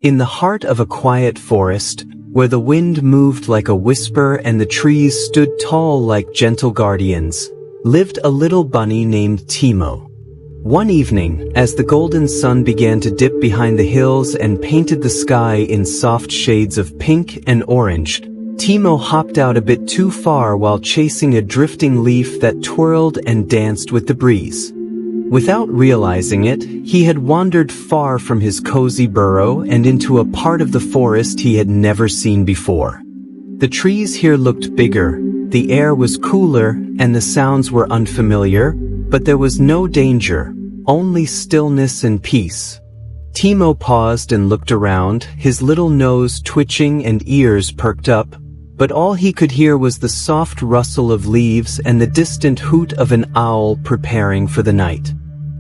In the heart of a quiet forest, where the wind moved like a whisper and the trees stood tall like gentle guardians, lived a little bunny named Timo. One evening, as the golden sun began to dip behind the hills and painted the sky in soft shades of pink and orange, Timo hopped out a bit too far while chasing a drifting leaf that twirled and danced with the breeze. Without realizing it, he had wandered far from his cozy burrow and into a part of the forest he had never seen before. The trees here looked bigger, the air was cooler, and the sounds were unfamiliar, but there was no danger, only stillness and peace. Timo paused and looked around, his little nose twitching and ears perked up, but all he could hear was the soft rustle of leaves and the distant hoot of an owl preparing for the night.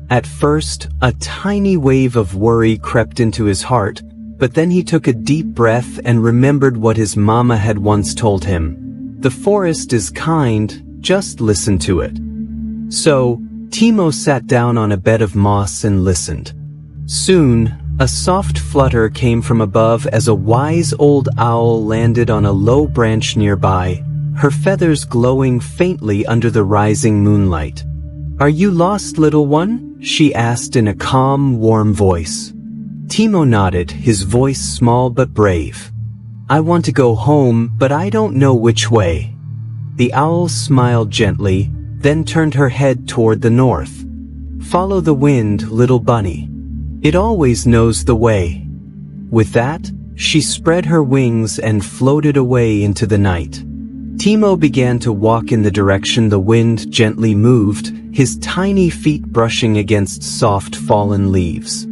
At first, a tiny wave of worry crept into his heart, but then he took a deep breath and remembered what his mama had once told him. "The forest is kind, just listen to it." So, Timo sat down on a bed of moss and listened. Soon, a soft flutter came from above as a wise old owl landed on a low branch nearby, her feathers glowing faintly under the rising moonlight. "Are you lost, little one?" she asked in a calm, warm voice. Timo nodded, his voice small but brave. "I want to go home, but I don't know which way." The owl smiled gently, then turned her head toward the north. "Follow the wind, little bunny. It always knows the way." With that, she spread her wings and floated away into the night. Timo began to walk in the direction the wind gently moved, his tiny feet brushing against soft fallen leaves.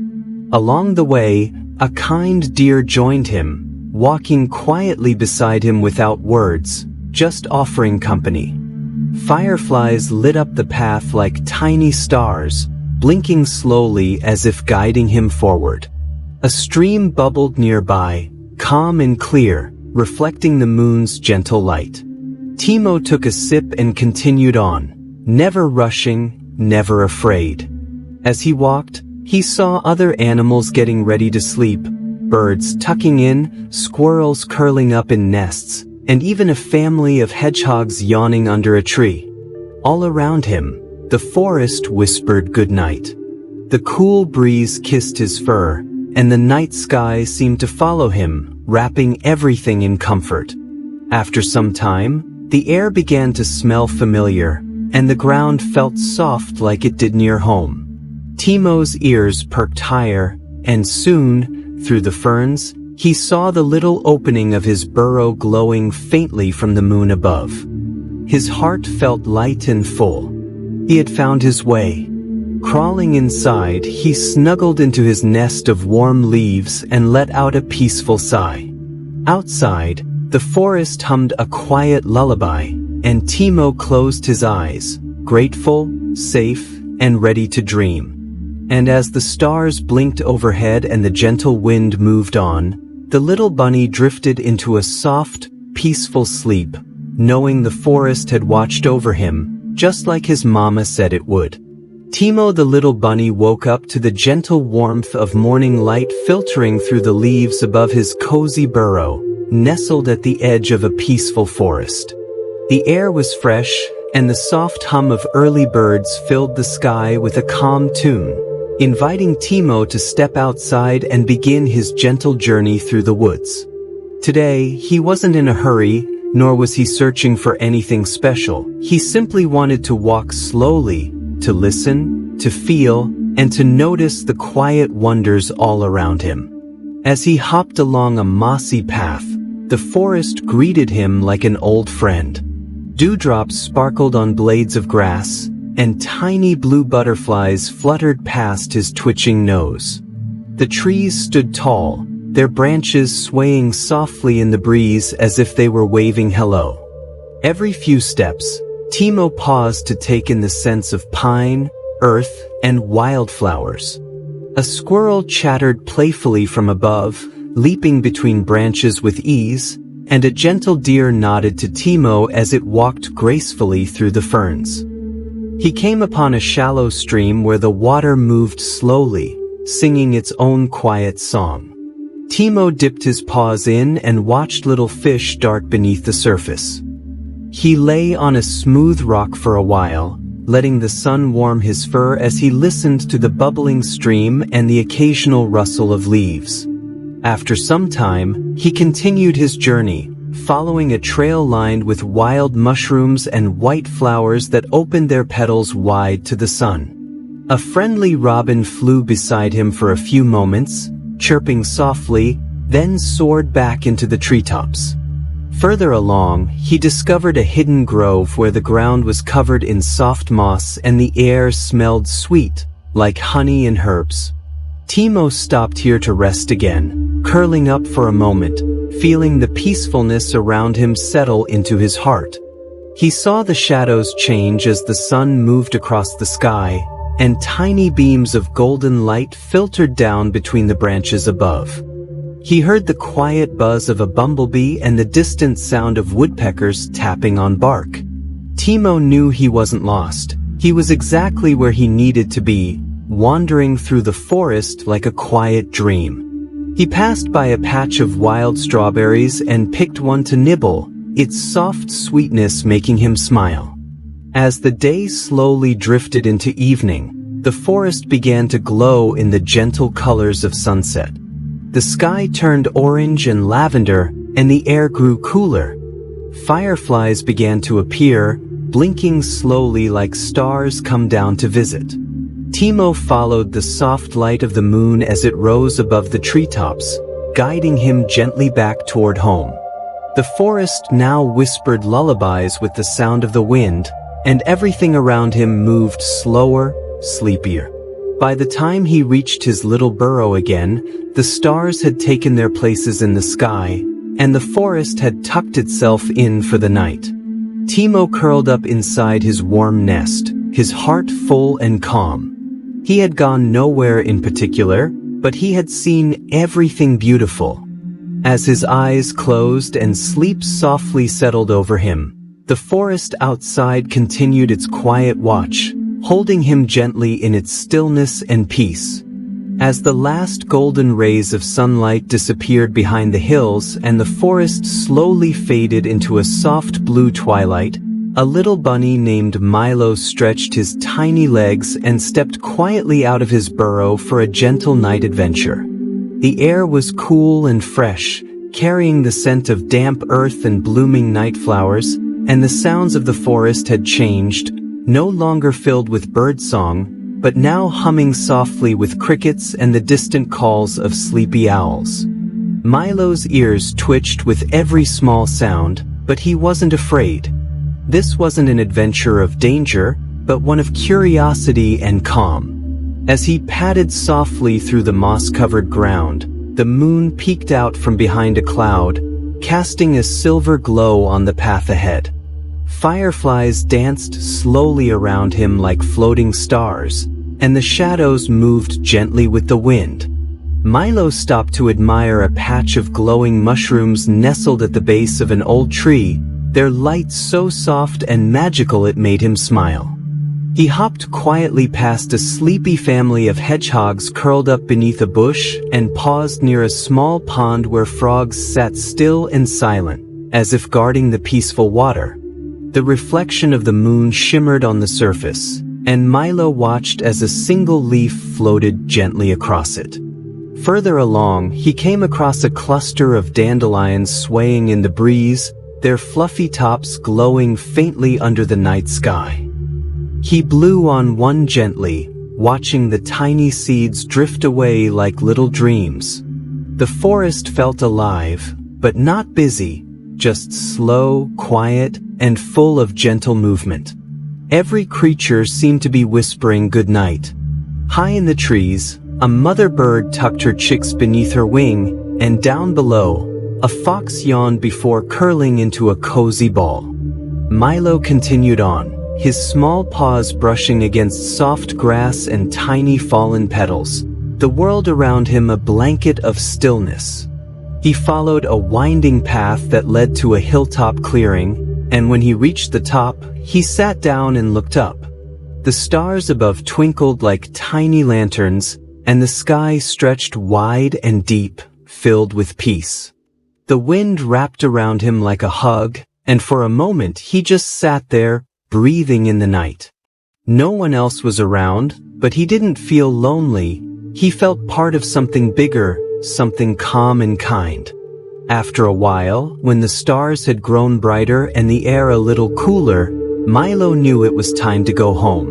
Along the way, a kind deer joined him, walking quietly beside him without words, just offering company. Fireflies lit up the path like tiny stars, blinking slowly as if guiding him forward. A stream bubbled nearby, calm and clear, reflecting the moon's gentle light. Timo took a sip and continued on, never rushing, never afraid. As he walked, he saw other animals getting ready to sleep, birds tucking in, squirrels curling up in nests, and even a family of hedgehogs yawning under a tree. All around him, the forest whispered goodnight. The cool breeze kissed his fur, and the night sky seemed to follow him, wrapping everything in comfort. After some time, the air began to smell familiar, and the ground felt soft like it did near home. Timo's ears perked higher, and soon, through the ferns, he saw the little opening of his burrow glowing faintly from the moon above. His heart felt light and full. He had found his way. Crawling inside, he snuggled into his nest of warm leaves and let out a peaceful sigh. Outside, the forest hummed a quiet lullaby, and Timo closed his eyes, grateful, safe, and ready to dream. And as the stars blinked overhead and the gentle wind moved on, the little bunny drifted into a soft, peaceful sleep, knowing the forest had watched over him, just like his mama said it would. Timo the little bunny woke up to the gentle warmth of morning light filtering through the leaves above his cozy burrow, nestled at the edge of a peaceful forest. The air was fresh, and the soft hum of early birds filled the sky with a calm tune, inviting Timo to step outside and begin his gentle journey through the woods. Today, he wasn't in a hurry, nor was he searching for anything special. He simply wanted to walk slowly, to listen, to feel, and to notice the quiet wonders all around him. As he hopped along a mossy path, the forest greeted him like an old friend. Dewdrops sparkled on blades of grass, and tiny blue butterflies fluttered past his twitching nose. The trees stood tall, their branches swaying softly in the breeze as if they were waving hello. Every few steps, Timo paused to take in the scents of pine, earth, and wildflowers. A squirrel chattered playfully from above, leaping between branches with ease, and a gentle deer nodded to Timo as it walked gracefully through the ferns. He came upon a shallow stream where the water moved slowly, singing its own quiet song. Timo dipped his paws in and watched little fish dart beneath the surface. He lay on a smooth rock for a while, letting the sun warm his fur as he listened to the bubbling stream and the occasional rustle of leaves. After some time, he continued his journey, following a trail lined with wild mushrooms and white flowers that opened their petals wide to the sun. A friendly robin flew beside him for a few moments, chirping softly, then soared back into the treetops. Further along, he discovered a hidden grove where the ground was covered in soft moss and the air smelled sweet, like honey and herbs. Timo stopped here to rest again, curling up for a moment, feeling the peacefulness around him settle into his heart. He saw the shadows change as the sun moved across the sky, and tiny beams of golden light filtered down between the branches above. He heard the quiet buzz of a bumblebee and the distant sound of woodpeckers tapping on bark. Timo knew he wasn't lost. He was exactly where he needed to be, wandering through the forest like a quiet dream. He passed by a patch of wild strawberries and picked one to nibble, its soft sweetness making him smile. As the day slowly drifted into evening, the forest began to glow in the gentle colors of sunset. The sky turned orange and lavender, and the air grew cooler. Fireflies began to appear, blinking slowly like stars come down to visit. Timo followed the soft light of the moon as it rose above the treetops, guiding him gently back toward home. The forest now whispered lullabies with the sound of the wind, and everything around him moved slower, sleepier. By the time he reached his little burrow again, the stars had taken their places in the sky, and the forest had tucked itself in for the night. Timo curled up inside his warm nest, his heart full and calm. He had gone nowhere in particular, but he had seen everything beautiful. As his eyes closed and sleep softly settled over him, the forest outside continued its quiet watch, holding him gently in its stillness and peace. As the last golden rays of sunlight disappeared behind the hills and the forest slowly faded into a soft blue twilight, a little bunny named Milo stretched his tiny legs and stepped quietly out of his burrow for a gentle night adventure. The air was cool and fresh, carrying the scent of damp earth and blooming night flowers, and the sounds of the forest had changed, no longer filled with birdsong, but now humming softly with crickets and the distant calls of sleepy owls. Milo's ears twitched with every small sound, but he wasn't afraid. This wasn't an adventure of danger, but one of curiosity and calm. As he padded softly through the moss-covered ground, the moon peeked out from behind a cloud, casting a silver glow on the path ahead. Fireflies danced slowly around him like floating stars, and the shadows moved gently with the wind. Milo stopped to admire a patch of glowing mushrooms nestled at the base of an old tree, their light so soft and magical it made him smile. He hopped quietly past a sleepy family of hedgehogs curled up beneath a bush and paused near a small pond where frogs sat still and silent, as if guarding the peaceful water. The reflection of the moon shimmered on the surface, and Milo watched as a single leaf floated gently across it. Further along, he came across a cluster of dandelions swaying in the breeze, their fluffy tops glowing faintly under the night sky. He blew on one gently, watching the tiny seeds drift away like little dreams. The forest felt alive, but not busy, just slow, quiet, and full of gentle movement. Every creature seemed to be whispering good night. High in the trees, a mother bird tucked her chicks beneath her wing, and down below, a fox yawned before curling into a cozy ball. Milo continued on, his small paws brushing against soft grass and tiny fallen petals, the world around him a blanket of stillness. He followed a winding path that led to a hilltop clearing, and when he reached the top, he sat down and looked up. The stars above twinkled like tiny lanterns, and the sky stretched wide and deep, filled with peace. The wind wrapped around him like a hug, and for a moment he just sat there, breathing in the night. No one else was around, but he didn't feel lonely. He felt part of something bigger, something calm and kind. After a while, when the stars had grown brighter and the air a little cooler, Milo knew it was time to go home.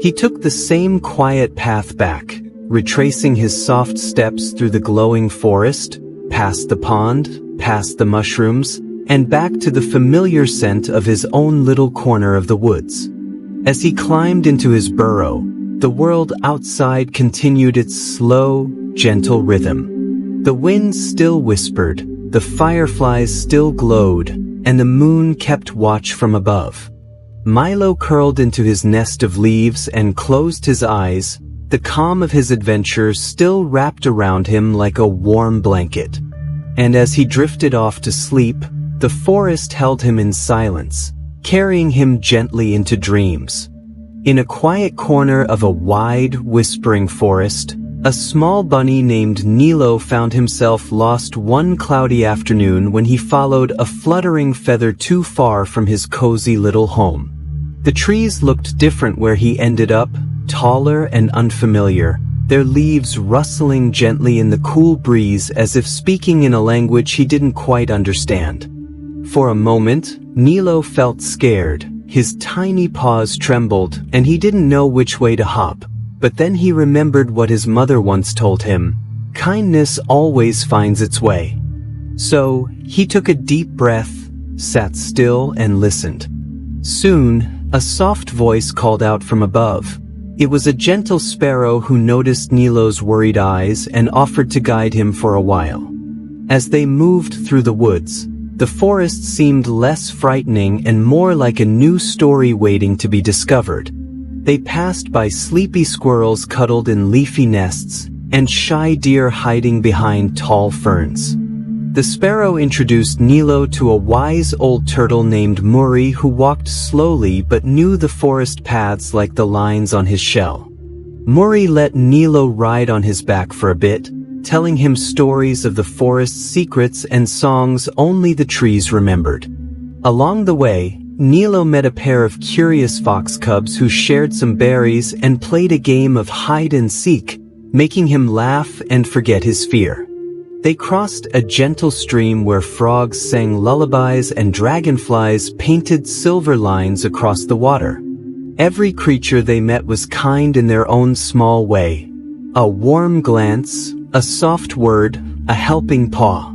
He took the same quiet path back, retracing his soft steps through the glowing forest, past the pond, past the mushrooms, and back to the familiar scent of his own little corner of the woods. As he climbed into his burrow, the world outside continued its slow, gentle rhythm. The wind still whispered, the fireflies still glowed, and the moon kept watch from above. Milo curled into his nest of leaves and closed his eyes, the calm of his adventure still wrapped around him like a warm blanket. And as he drifted off to sleep, the forest held him in silence, carrying him gently into dreams. In a quiet corner of a wide, whispering forest, a small bunny named Nilo found himself lost one cloudy afternoon when he followed a fluttering feather too far from his cozy little home. The trees looked different where he ended up, taller and unfamiliar, their leaves rustling gently in the cool breeze as if speaking in a language he didn't quite understand. For a moment, Nilo felt scared. His tiny paws trembled, and he didn't know which way to hop. But then he remembered what his mother once told him: kindness always finds its way. So, he took a deep breath, sat still and listened. Soon, a soft voice called out from above. It was a gentle sparrow who noticed Nilo's worried eyes and offered to guide him for a while. As they moved through the woods, the forest seemed less frightening and more like a new story waiting to be discovered. They passed by sleepy squirrels cuddled in leafy nests, and shy deer hiding behind tall ferns. The sparrow introduced Nilo to a wise old turtle named Muri who walked slowly but knew the forest paths like the lines on his shell. Muri let Nilo ride on his back for a bit, telling him stories of the forest's secrets and songs only the trees remembered. Along the way, Nilo met a pair of curious fox cubs who shared some berries and played a game of hide and seek, making him laugh and forget his fear. They crossed a gentle stream where frogs sang lullabies and dragonflies painted silver lines across the water. Every creature they met was kind in their own small way. A warm glance, a soft word, a helping paw.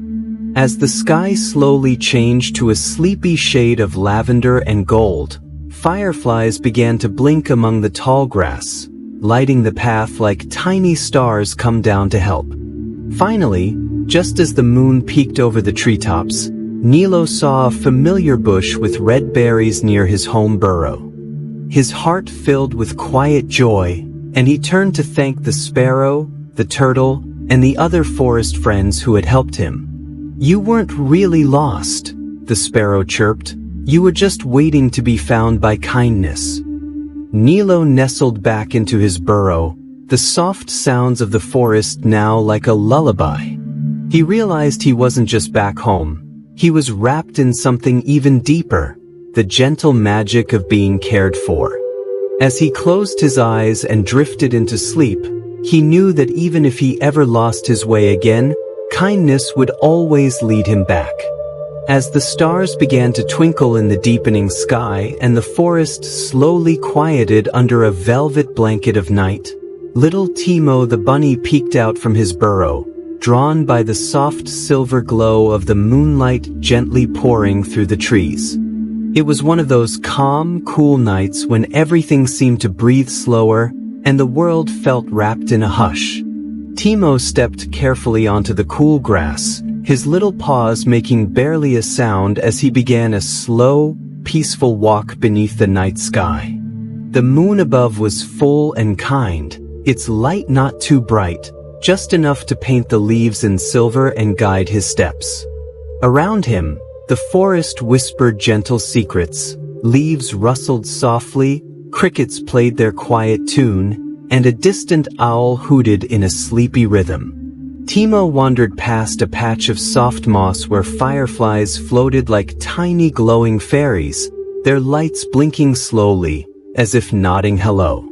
As the sky slowly changed to a sleepy shade of lavender and gold, fireflies began to blink among the tall grass, lighting the path like tiny stars come down to help. Finally, just as the moon peeked over the treetops, Nilo saw a familiar bush with red berries near his home burrow. His heart filled with quiet joy, and he turned to thank the sparrow, the turtle, and the other forest friends who had helped him. "You weren't really lost," the sparrow chirped. "You were just waiting to be found by kindness." Nilo nestled back into his burrow, the soft sounds of the forest now like a lullaby. He realized he wasn't just back home. He was wrapped in something even deeper, the gentle magic of being cared for. As he closed his eyes and drifted into sleep, he knew that even if he ever lost his way again, kindness would always lead him back. As the stars began to twinkle in the deepening sky and the forest slowly quieted under a velvet blanket of night, little Timo the bunny peeked out from his burrow, drawn by the soft silver glow of the moonlight gently pouring through the trees. It was one of those calm, cool nights when everything seemed to breathe slower and the world felt wrapped in a hush. Timo stepped carefully onto the cool grass, his little paws making barely a sound as he began a slow, peaceful walk beneath the night sky. The moon above was full and kind, its light not too bright, just enough to paint the leaves in silver and guide his steps. Around him, the forest whispered gentle secrets, leaves rustled softly, crickets played their quiet tune, and a distant owl hooted in a sleepy rhythm. Timo wandered past a patch of soft moss where fireflies floated like tiny glowing fairies, their lights blinking slowly, as if nodding hello.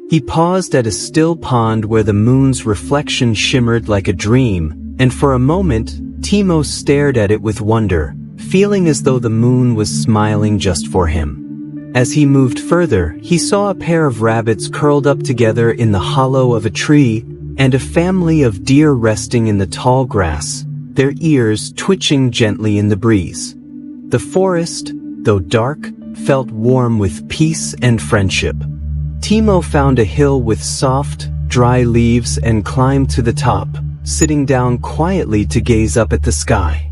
He paused at a still pond where the moon's reflection shimmered like a dream, and for a moment, Timo stared at it with wonder, feeling as though the moon was smiling just for him. As he moved further, he saw a pair of rabbits curled up together in the hollow of a tree, and a family of deer resting in the tall grass, their ears twitching gently in the breeze. The forest, though dark, felt warm with peace and friendship. Timo found a hill with soft, dry leaves and climbed to the top, sitting down quietly to gaze up at the sky.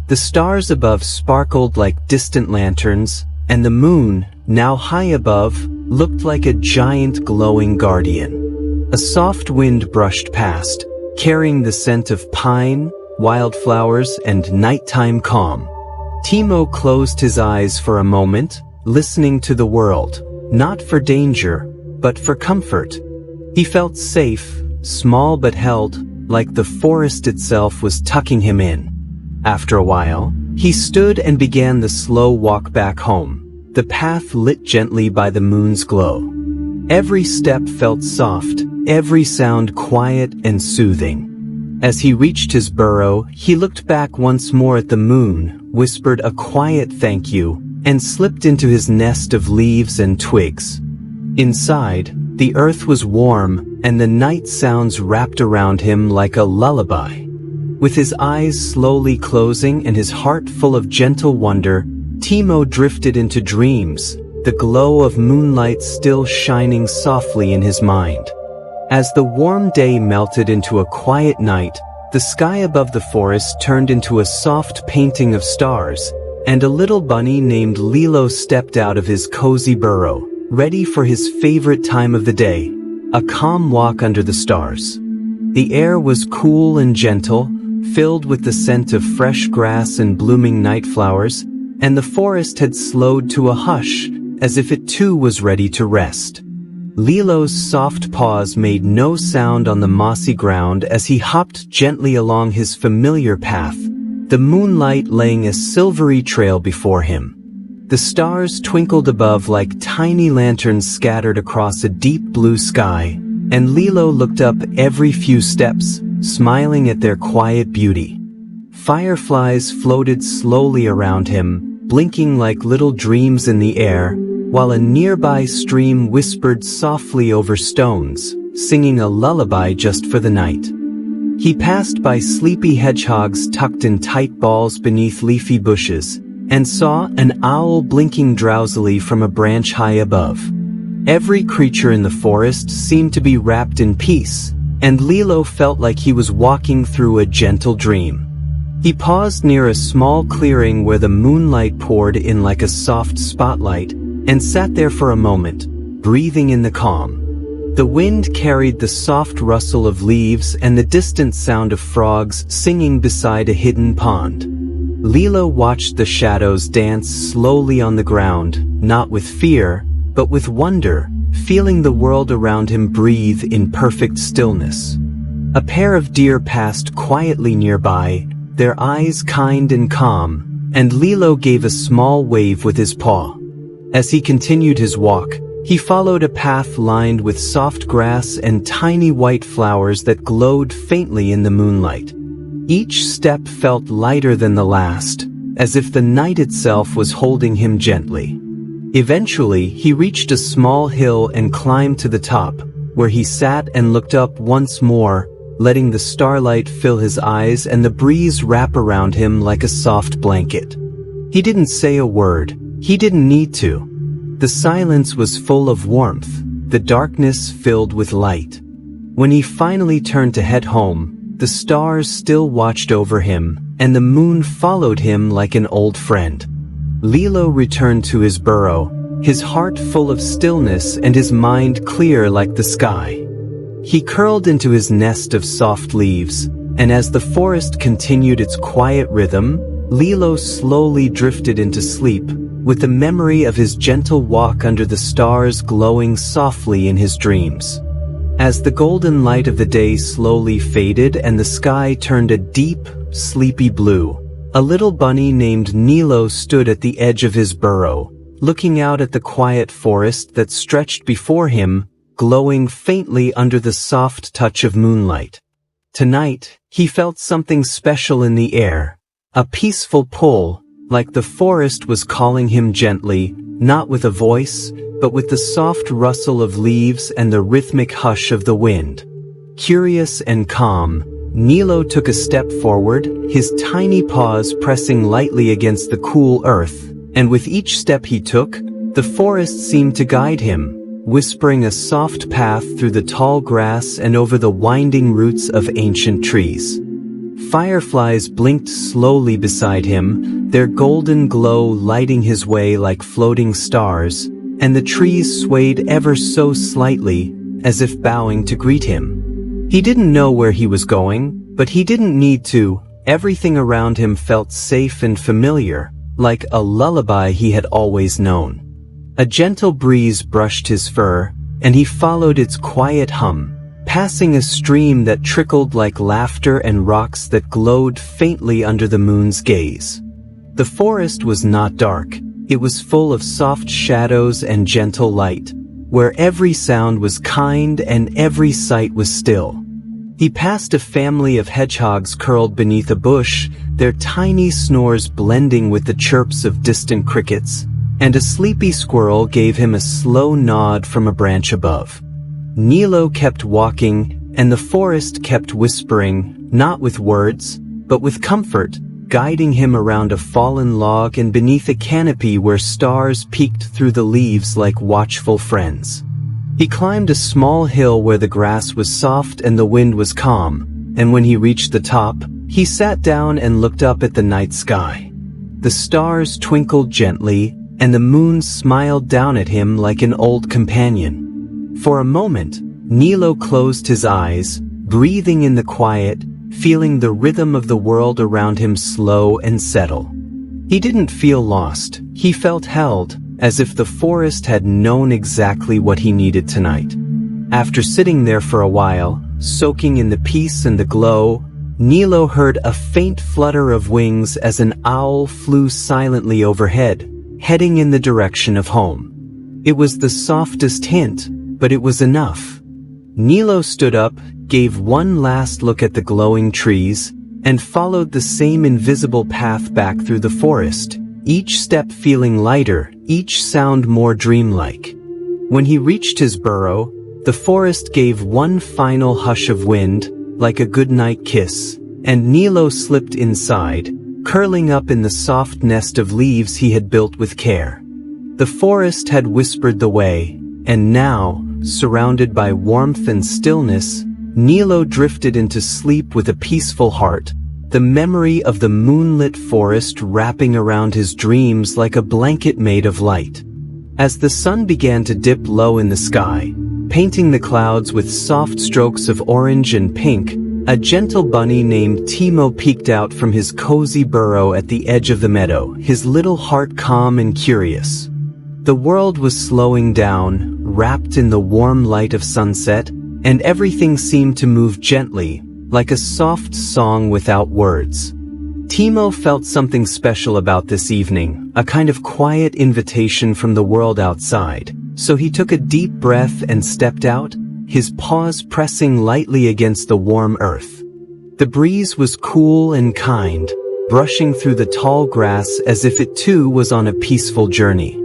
The stars above sparkled like distant lanterns, and the moon, now high above, looked like a giant glowing guardian. A soft wind brushed past, carrying the scent of pine, wildflowers, and nighttime calm. Timo closed his eyes for a moment, listening to the world, not for danger, but for comfort. He felt safe, small but held, like the forest itself was tucking him in. After a while, he stood and began the slow walk back home, the path lit gently by the moon's glow. Every step felt soft, every sound quiet and soothing. As he reached his burrow, he looked back once more at the moon, whispered a quiet thank you, and slipped into his nest of leaves and twigs. Inside, the earth was warm, and the night sounds wrapped around him like a lullaby. With his eyes slowly closing and his heart full of gentle wonder, Timo drifted into dreams, the glow of moonlight still shining softly in his mind. As the warm day melted into a quiet night, the sky above the forest turned into a soft painting of stars, and a little bunny named Lilo stepped out of his cozy burrow, ready for his favorite time of the day, a calm walk under the stars. The air was cool and gentle, filled with the scent of fresh grass and blooming night flowers, and the forest had slowed to a hush, as if it too was ready to rest. Lilo's soft paws made no sound on the mossy ground as he hopped gently along his familiar path, the moonlight laying a silvery trail before him. The stars twinkled above like tiny lanterns scattered across a deep blue sky, and Lilo looked up every few steps, smiling at their quiet beauty. Fireflies floated slowly around him, blinking like little dreams in the air, while a nearby stream whispered softly over stones, singing a lullaby just for the night. He passed by sleepy hedgehogs tucked in tight balls beneath leafy bushes, and saw an owl blinking drowsily from a branch high above. Every creature in the forest seemed to be wrapped in peace, and Lilo felt like he was walking through a gentle dream. He paused near a small clearing where the moonlight poured in like a soft spotlight, and sat there for a moment, breathing in the calm. The wind carried the soft rustle of leaves and the distant sound of frogs singing beside a hidden pond. Lilo watched the shadows dance slowly on the ground, not with fear, but with wonder, feeling the world around him breathe in perfect stillness. A pair of deer passed quietly nearby, their eyes kind and calm, and Lilo gave a small wave with his paw. As he continued his walk, he followed a path lined with soft grass and tiny white flowers that glowed faintly in the moonlight. Each step felt lighter than the last, as if the night itself was holding him gently. Eventually, he reached a small hill and climbed to the top, where he sat and looked up once more, letting the starlight fill his eyes and the breeze wrap around him like a soft blanket. He didn't say a word. He didn't need to. The silence was full of warmth, the darkness filled with light. When he finally turned to head home, the stars still watched over him, and the moon followed him like an old friend. Lilo returned to his burrow, his heart full of stillness and his mind clear like the sky. He curled into his nest of soft leaves, and as the forest continued its quiet rhythm, Lilo slowly drifted into sleep, with the memory of his gentle walk under the stars glowing softly in his dreams. As the golden light of the day slowly faded and the sky turned a deep, sleepy blue, a little bunny named Nilo stood at the edge of his burrow, looking out at the quiet forest that stretched before him, glowing faintly under the soft touch of moonlight. Tonight, he felt something special in the air, a peaceful pull, like the forest was calling him gently, not with a voice, but with the soft rustle of leaves and the rhythmic hush of the wind. Curious and calm, Nilo took a step forward, his tiny paws pressing lightly against the cool earth, and with each step he took, the forest seemed to guide him, whispering a soft path through the tall grass and over the winding roots of ancient trees. Fireflies blinked slowly beside him, their golden glow lighting his way like floating stars, and the trees swayed ever so slightly, as if bowing to greet him. He didn't know where he was going, but he didn't need to. Everything around him felt safe and familiar, like a lullaby he had always known. A gentle breeze brushed his fur, and he followed its quiet hum, passing a stream that trickled like laughter and rocks that glowed faintly under the moon's gaze. The forest was not dark. It was full of soft shadows and gentle light, where every sound was kind and every sight was still. He passed a family of hedgehogs curled beneath a bush, their tiny snores blending with the chirps of distant crickets, and a sleepy squirrel gave him a slow nod from a branch above. Nilo kept walking, and the forest kept whispering, not with words, but with comfort, guiding him around a fallen log and beneath a canopy where stars peeked through the leaves like watchful friends. He climbed a small hill where the grass was soft and the wind was calm, and when he reached the top, he sat down and looked up at the night sky. The stars twinkled gently, and the moon smiled down at him like an old companion. For a moment, Nilo closed his eyes, breathing in the quiet, feeling the rhythm of the world around him slow and settle. He didn't feel lost, he felt held, as if the forest had known exactly what he needed tonight. After sitting there for a while, soaking in the peace and the glow, Nilo heard a faint flutter of wings as an owl flew silently overhead, heading in the direction of home. It was the softest hint, but it was enough. Nilo stood up, gave one last look at the glowing trees, and followed the same invisible path back through the forest, each step feeling lighter, each sound more dreamlike. When he reached his burrow, the forest gave one final hush of wind, like a goodnight kiss, and Nilo slipped inside, curling up in the soft nest of leaves he had built with care. The forest had whispered the way, and now, surrounded by warmth and stillness, Nilo drifted into sleep with a peaceful heart, the memory of the moonlit forest wrapping around his dreams like a blanket made of light. As the sun began to dip low in the sky, painting the clouds with soft strokes of orange and pink, a gentle bunny named Timo peeked out from his cozy burrow at the edge of the meadow, his little heart calm and curious. The world was slowing down, wrapped in the warm light of sunset, and everything seemed to move gently, like a soft song without words. Timo felt something special about this evening, a kind of quiet invitation from the world outside, so he took a deep breath and stepped out, his paws pressing lightly against the warm earth. The breeze was cool and kind, brushing through the tall grass as if it too was on a peaceful journey.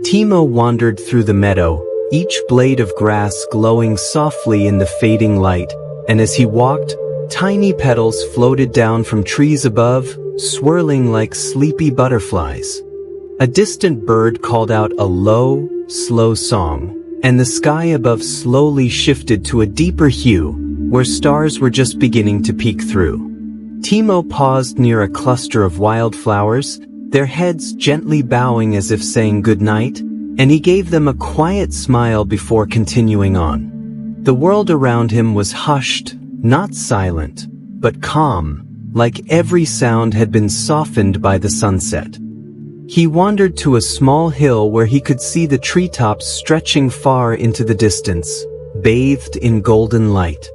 Timo wandered through the meadow, each blade of grass glowing softly in the fading light, and as he walked, tiny petals floated down from trees above, swirling like sleepy butterflies. A distant bird called out a low, slow song, and the sky above slowly shifted to a deeper hue, where stars were just beginning to peek through. Timo paused near a cluster of wildflowers, their heads gently bowing as if saying goodnight, and he gave them a quiet smile before continuing on. The world around him was hushed, not silent, but calm, like every sound had been softened by the sunset. He wandered to a small hill where he could see the treetops stretching far into the distance, bathed in golden light.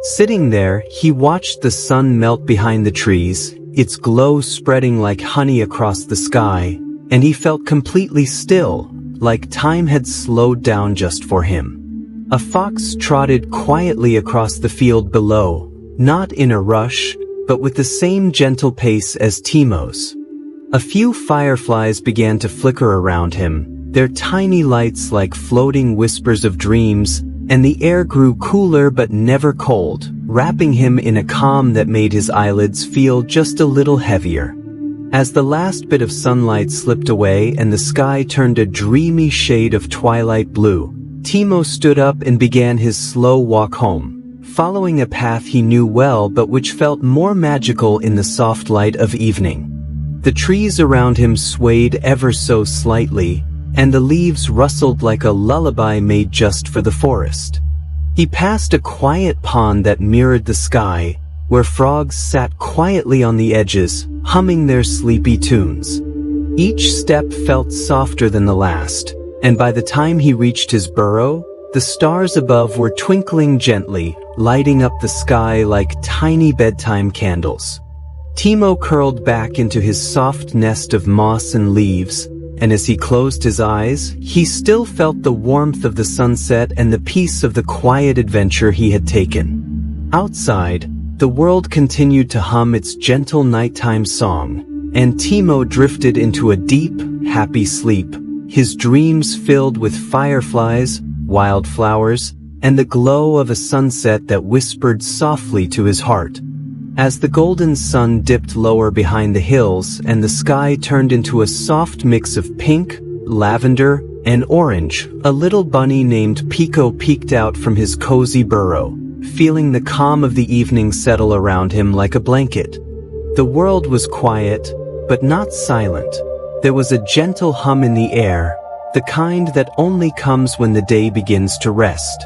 Sitting there, he watched the sun melt behind the trees, its glow spreading like honey across the sky, and he felt completely still, like time had slowed down just for him. A fox trotted quietly across the field below, not in a rush, but with the same gentle pace as Timo's. A few fireflies began to flicker around him, their tiny lights like floating whispers of dreams, and the air grew cooler but never cold, wrapping him in a calm that made his eyelids feel just a little heavier. As the last bit of sunlight slipped away and the sky turned a dreamy shade of twilight blue, Timo stood up and began his slow walk home, following a path he knew well but which felt more magical in the soft light of evening. The trees around him swayed ever so slightly, and the leaves rustled like a lullaby made just for the forest. He passed a quiet pond that mirrored the sky, where frogs sat quietly on the edges, humming their sleepy tunes. Each step felt softer than the last, and by the time he reached his burrow, the stars above were twinkling gently, lighting up the sky like tiny bedtime candles. Timo curled back into his soft nest of moss and leaves, and as he closed his eyes, he still felt the warmth of the sunset and the peace of the quiet adventure he had taken. Outside, the world continued to hum its gentle nighttime song, and Timo drifted into a deep, happy sleep, his dreams filled with fireflies, wildflowers, and the glow of a sunset that whispered softly to his heart. As the golden sun dipped lower behind the hills and the sky turned into a soft mix of pink, lavender, and orange, a little bunny named Pico peeked out from his cozy burrow, feeling the calm of the evening settle around him like a blanket. The world was quiet, but not silent. There was a gentle hum in the air, the kind that only comes when the day begins to rest.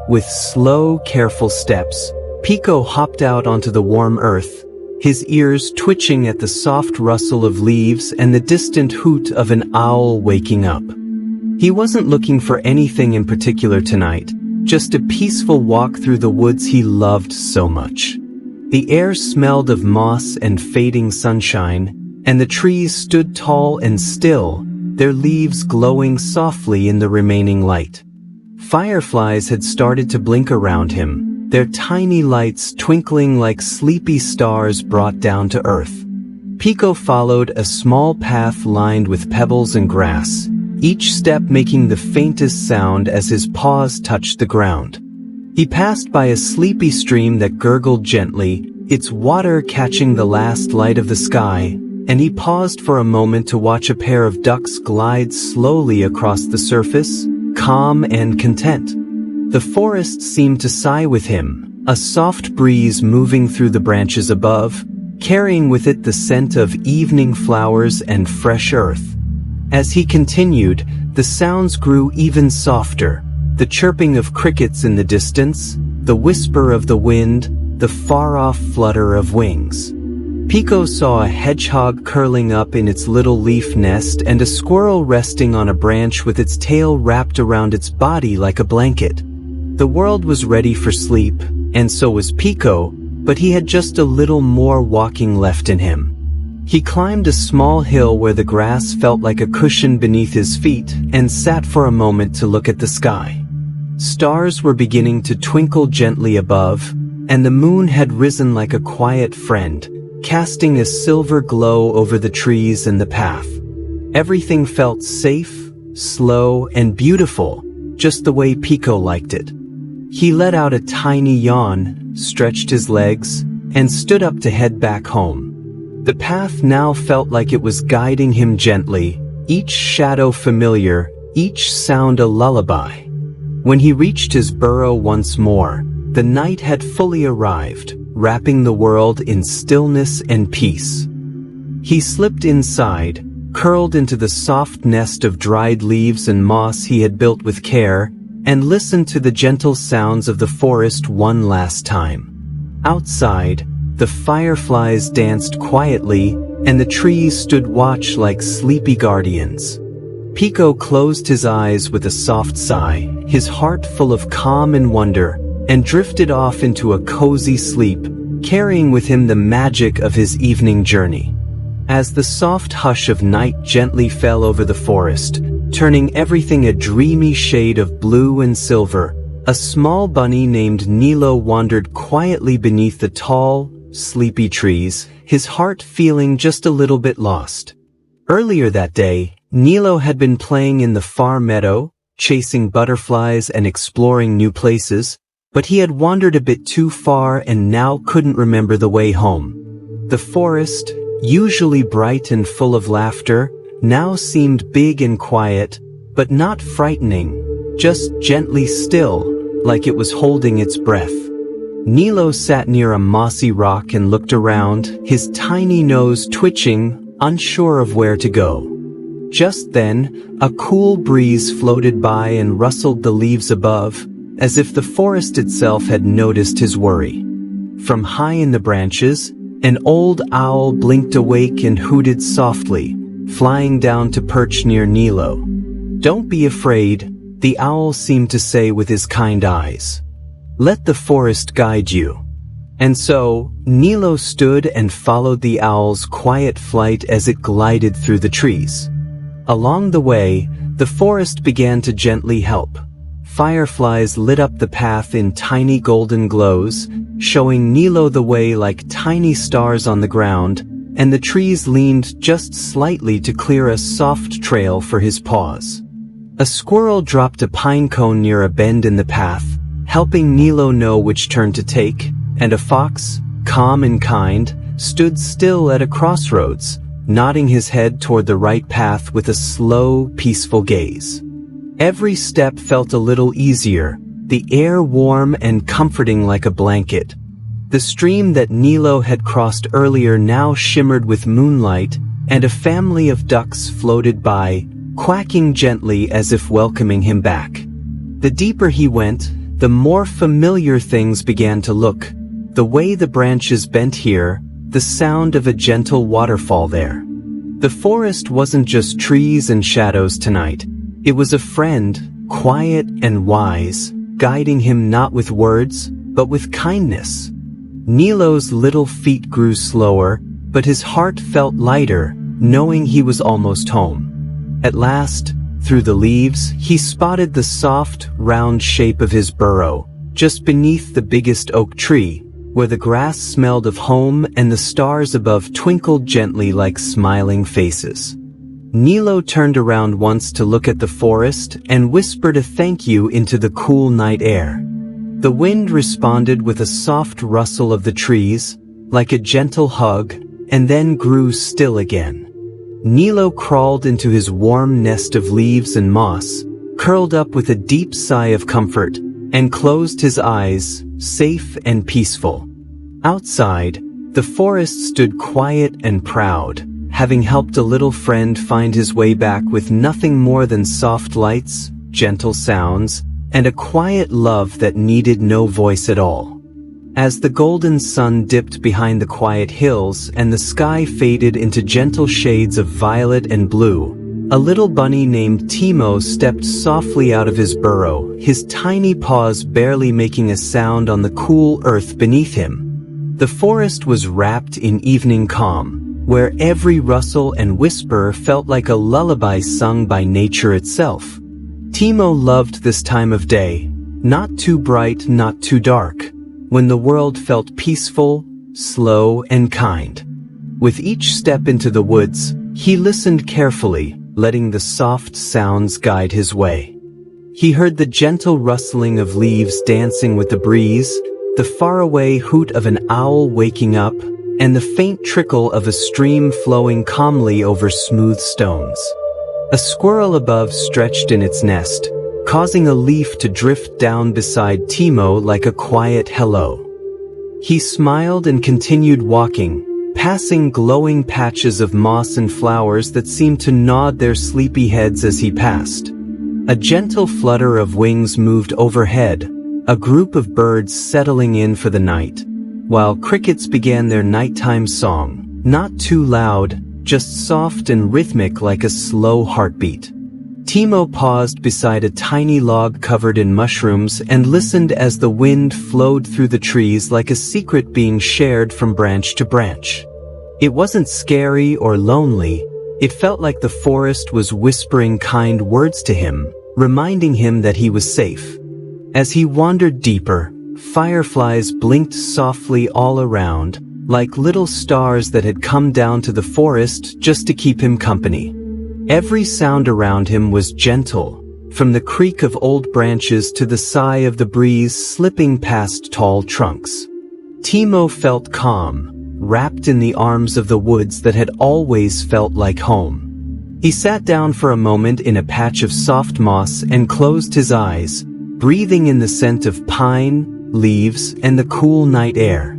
With slow, careful steps, Pico hopped out onto the warm earth, his ears twitching at the soft rustle of leaves and the distant hoot of an owl waking up. He wasn't looking for anything in particular tonight, just a peaceful walk through the woods he loved so much. The air smelled of moss and fading sunshine, and the trees stood tall and still, their leaves glowing softly in the remaining light. Fireflies had started to blink around him, their tiny lights twinkling like sleepy stars brought down to earth. Pico followed a small path lined with pebbles and grass, each step making the faintest sound as his paws touched the ground. He passed by a sleepy stream that gurgled gently, its water catching the last light of the sky, and he paused for a moment to watch a pair of ducks glide slowly across the surface, calm and content. The forest seemed to sigh with him, a soft breeze moving through the branches above, carrying with it the scent of evening flowers and fresh earth. As he continued, the sounds grew even softer, the chirping of crickets in the distance, the whisper of the wind, the far-off flutter of wings. Pico saw a hedgehog curling up in its little leaf nest and a squirrel resting on a branch with its tail wrapped around its body like a blanket. The world was ready for sleep, and so was Pico, but he had just a little more walking left in him. He climbed a small hill where the grass felt like a cushion beneath his feet and sat for a moment to look at the sky. Stars were beginning to twinkle gently above, and the moon had risen like a quiet friend, casting a silver glow over the trees and the path. Everything felt safe, slow, and beautiful, just the way Pico liked it. He let out a tiny yawn, stretched his legs, and stood up to head back home. The path now felt like it was guiding him gently, each shadow familiar, each sound a lullaby. When he reached his burrow once more, the night had fully arrived, wrapping the world in stillness and peace. He slipped inside, curled into the soft nest of dried leaves and moss he had built with care, and listened to the gentle sounds of the forest one last time. Outside, the fireflies danced quietly, and the trees stood watch like sleepy guardians. Pico closed his eyes with a soft sigh, his heart full of calm and wonder, and drifted off into a cozy sleep, carrying with him the magic of his evening journey. As the soft hush of night gently fell over the forest, turning everything a dreamy shade of blue and silver, a small bunny named Nilo wandered quietly beneath the tall, sleepy trees, his heart feeling just a little bit lost. Earlier that day, Nilo had been playing in the far meadow, chasing butterflies and exploring new places, but he had wandered a bit too far and now couldn't remember the way home. The forest, usually bright and full of laughter, now seemed big and quiet, but not frightening, just gently still, like it was holding its breath. Nilo sat near a mossy rock and looked around, his tiny nose twitching, unsure of where to go. Just then, a cool breeze floated by and rustled the leaves above, as if the forest itself had noticed his worry. From high in the branches, an old owl blinked awake and hooted softly, flying down to perch near Nilo. "Don't be afraid," the owl seemed to say with his kind eyes. "Let the forest guide you." And so, Nilo stood and followed the owl's quiet flight as it glided through the trees. Along the way, the forest began to gently help. Fireflies lit up the path in tiny golden glows, showing Nilo the way like tiny stars on the ground, and the trees leaned just slightly to clear a soft trail for his paws. A squirrel dropped a pine cone near a bend in the path, helping Nilo know which turn to take, and a fox, calm and kind, stood still at a crossroads, nodding his head toward the right path with a slow, peaceful gaze. Every step felt a little easier, the air warm and comforting like a blanket. The stream that Nilo had crossed earlier now shimmered with moonlight, and a family of ducks floated by, quacking gently as if welcoming him back. The deeper he went, the more familiar things began to look. The way the branches bent here, the sound of a gentle waterfall there. The forest wasn't just trees and shadows tonight. It was a friend, quiet and wise, guiding him not with words, but with kindness. Nilo's little feet grew slower, but his heart felt lighter, knowing he was almost home. At last, through the leaves, he spotted the soft, round shape of his burrow, just beneath the biggest oak tree, where the grass smelled of home and the stars above twinkled gently like smiling faces. Nilo turned around once to look at the forest and whispered a thank you into the cool night air. The wind responded with a soft rustle of the trees, like a gentle hug, and then grew still again. Nilo crawled into his warm nest of leaves and moss, curled up with a deep sigh of comfort, and closed his eyes, safe and peaceful. Outside, the forest stood quiet and proud, having helped a little friend find his way back with nothing more than soft lights, gentle sounds, and a quiet love that needed no voice at all. As the golden sun dipped behind the quiet hills and the sky faded into gentle shades of violet and blue, a little bunny named Timo stepped softly out of his burrow, his tiny paws barely making a sound on the cool earth beneath him. The forest was wrapped in evening calm, where every rustle and whisper felt like a lullaby sung by nature itself. Timo loved this time of day, not too bright, not too dark, when the world felt peaceful, slow, and kind. With each step into the woods, he listened carefully, letting the soft sounds guide his way. He heard the gentle rustling of leaves dancing with the breeze, the faraway hoot of an owl waking up, and the faint trickle of a stream flowing calmly over smooth stones. A squirrel above stretched in its nest, causing a leaf to drift down beside Timo like a quiet hello. He smiled and continued walking, passing glowing patches of moss and flowers that seemed to nod their sleepy heads as he passed. A gentle flutter of wings moved overhead, a group of birds settling in for the night, while crickets began their nighttime song, not too loud, just soft and rhythmic like a slow heartbeat. Timo paused beside a tiny log covered in mushrooms and listened as the wind flowed through the trees like a secret being shared from branch to branch. It wasn't scary or lonely. It felt like the forest was whispering kind words to him, reminding him that he was safe. As he wandered deeper, fireflies blinked softly all around, like little stars that had come down to the forest just to keep him company. Every sound around him was gentle, from the creak of old branches to the sigh of the breeze slipping past tall trunks. Timo felt calm, wrapped in the arms of the woods that had always felt like home. He sat down for a moment in a patch of soft moss and closed his eyes, breathing in the scent of pine, leaves, and the cool night air.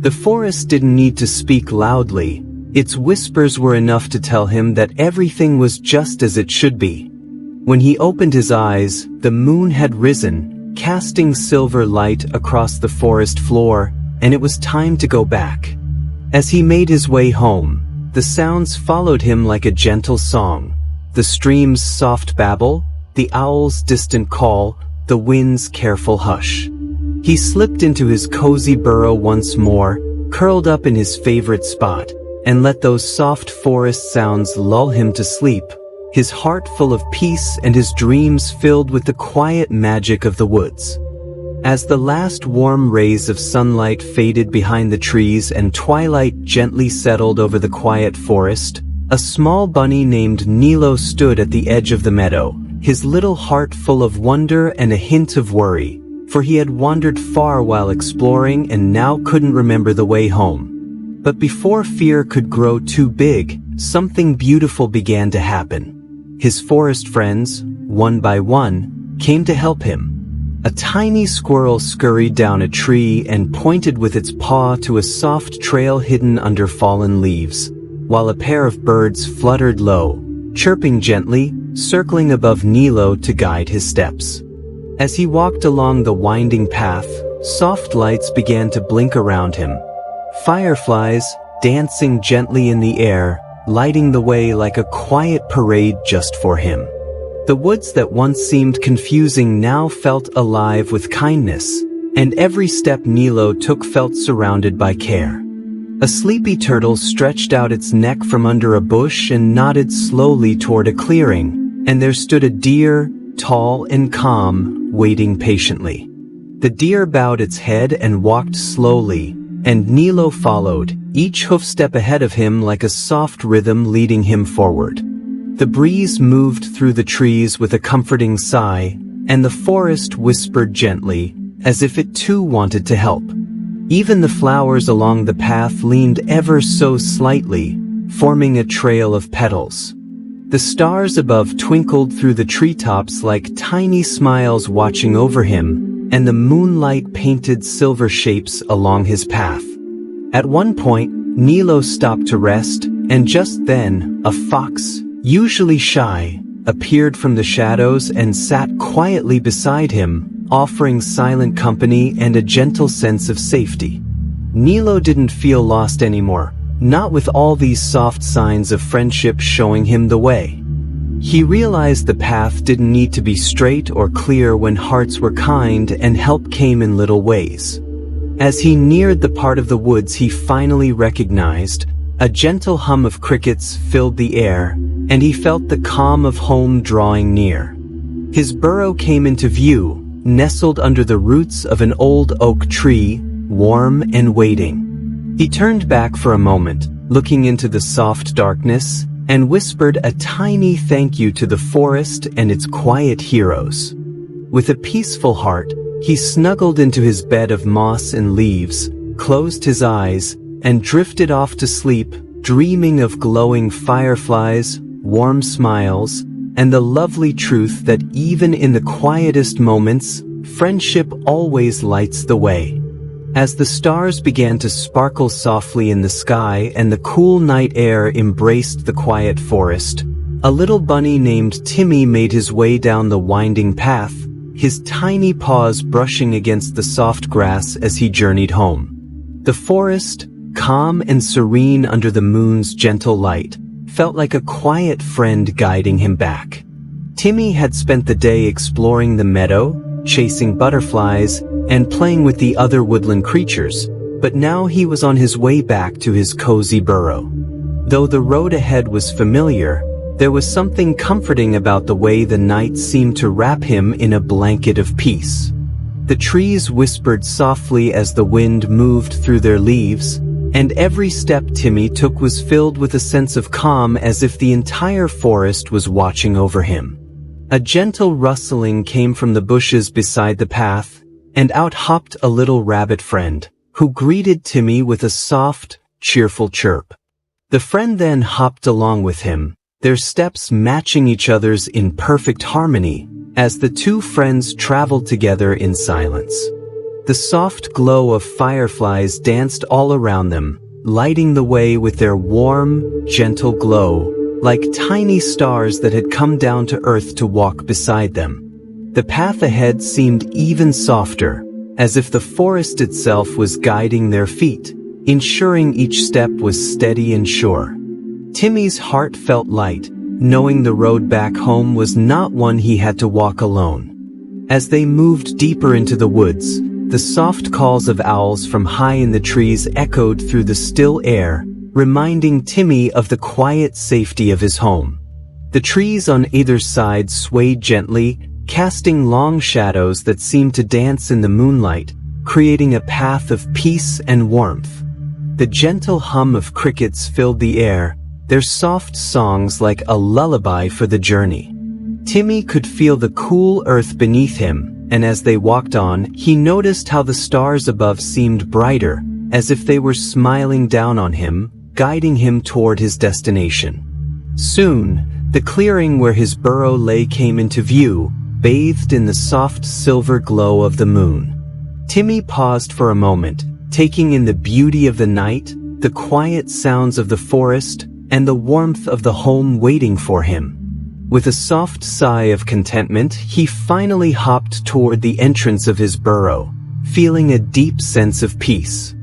The forest didn't need to speak loudly. Its whispers were enough to tell him that everything was just as it should be. When he opened his eyes, the moon had risen, casting silver light across the forest floor, and it was time to go back. As he made his way home, the sounds followed him like a gentle song. The stream's soft babble, the owl's distant call, the wind's careful hush. He slipped into his cozy burrow once more, curled up in his favorite spot, and let those soft forest sounds lull him to sleep, his heart full of peace and his dreams filled with the quiet magic of the woods. As the last warm rays of sunlight faded behind the trees and twilight gently settled over the quiet forest, a small bunny named Nilo stood at the edge of the meadow, his little heart full of wonder and a hint of worry, for he had wandered far while exploring and now couldn't remember the way home. But before fear could grow too big, something beautiful began to happen. His forest friends, one by one, came to help him. A tiny squirrel scurried down a tree and pointed with its paw to a soft trail hidden under fallen leaves, while a pair of birds fluttered low, chirping gently, circling above Nilo to guide his steps. As he walked along the winding path, soft lights began to blink around him. Fireflies, dancing gently in the air, lighting the way like a quiet parade just for him. The woods that once seemed confusing now felt alive with kindness, and every step Nilo took felt surrounded by care. A sleepy turtle stretched out its neck from under a bush and nodded slowly toward a clearing, and there stood a deer, tall and calm, waiting patiently. The deer bowed its head and walked slowly, and Nilo followed, each hoofstep ahead of him like a soft rhythm leading him forward. The breeze moved through the trees with a comforting sigh, and the forest whispered gently, as if it too wanted to help. Even the flowers along the path leaned ever so slightly, forming a trail of petals. The stars above twinkled through the treetops like tiny smiles watching over him, and the moonlight painted silver shapes along his path. At one point, Nilo stopped to rest, and just then, a fox, usually shy, appeared from the shadows and sat quietly beside him, offering silent company and a gentle sense of safety. Nilo didn't feel lost anymore, not with all these soft signs of friendship showing him the way. He realized the path didn't need to be straight or clear when hearts were kind and help came in little ways. As he neared the part of the woods he finally recognized, a gentle hum of crickets filled the air, and he felt the calm of home drawing near. His burrow came into view, nestled under the roots of an old oak tree, warm and waiting. He turned back for a moment, looking into the soft darkness, and whispered a tiny thank you to the forest and its quiet heroes. With a peaceful heart, he snuggled into his bed of moss and leaves, closed his eyes, and drifted off to sleep, dreaming of glowing fireflies, warm smiles, and the lovely truth that even in the quietest moments, friendship always lights the way. As the stars began to sparkle softly in the sky and the cool night air embraced the quiet forest, a little bunny named Timo made his way down the winding path, his tiny paws brushing against the soft grass as he journeyed home. The forest, calm and serene under the moon's gentle light, felt like a quiet friend guiding him back. Timmy had spent the day exploring the meadow, chasing butterflies, and playing with the other woodland creatures, but now he was on his way back to his cozy burrow. Though the road ahead was familiar, there was something comforting about the way the night seemed to wrap him in a blanket of peace. The trees whispered softly as the wind moved through their leaves, and every step Timmy took was filled with a sense of calm, as if the entire forest was watching over him. A gentle rustling came from the bushes beside the path, and out hopped a little rabbit friend, who greeted Timmy with a soft, cheerful chirp. The friend then hopped along with him, their steps matching each other's in perfect harmony, as the two friends traveled together in silence. The soft glow of fireflies danced all around them, lighting the way with their warm, gentle glow, like tiny stars that had come down to earth to walk beside them. The path ahead seemed even softer, as if the forest itself was guiding their feet, ensuring each step was steady and sure. Timmy's heart felt light, knowing the road back home was not one he had to walk alone. As they moved deeper into the woods, the soft calls of owls from high in the trees echoed through the still air, reminding Timmy of the quiet safety of his home. The trees on either side swayed gently, casting long shadows that seemed to dance in the moonlight, creating a path of peace and warmth. The gentle hum of crickets filled the air, their soft songs like a lullaby for the journey. Timmy could feel the cool earth beneath him, and as they walked on, he noticed how the stars above seemed brighter, as if they were smiling down on him, guiding him toward his destination. Soon, the clearing where his burrow lay came into view, bathed in the soft silver glow of the moon. Timmy paused for a moment, taking in the beauty of the night, the quiet sounds of the forest, and the warmth of the home waiting for him. With a soft sigh of contentment, he finally hopped toward the entrance of his burrow, feeling a deep sense of peace.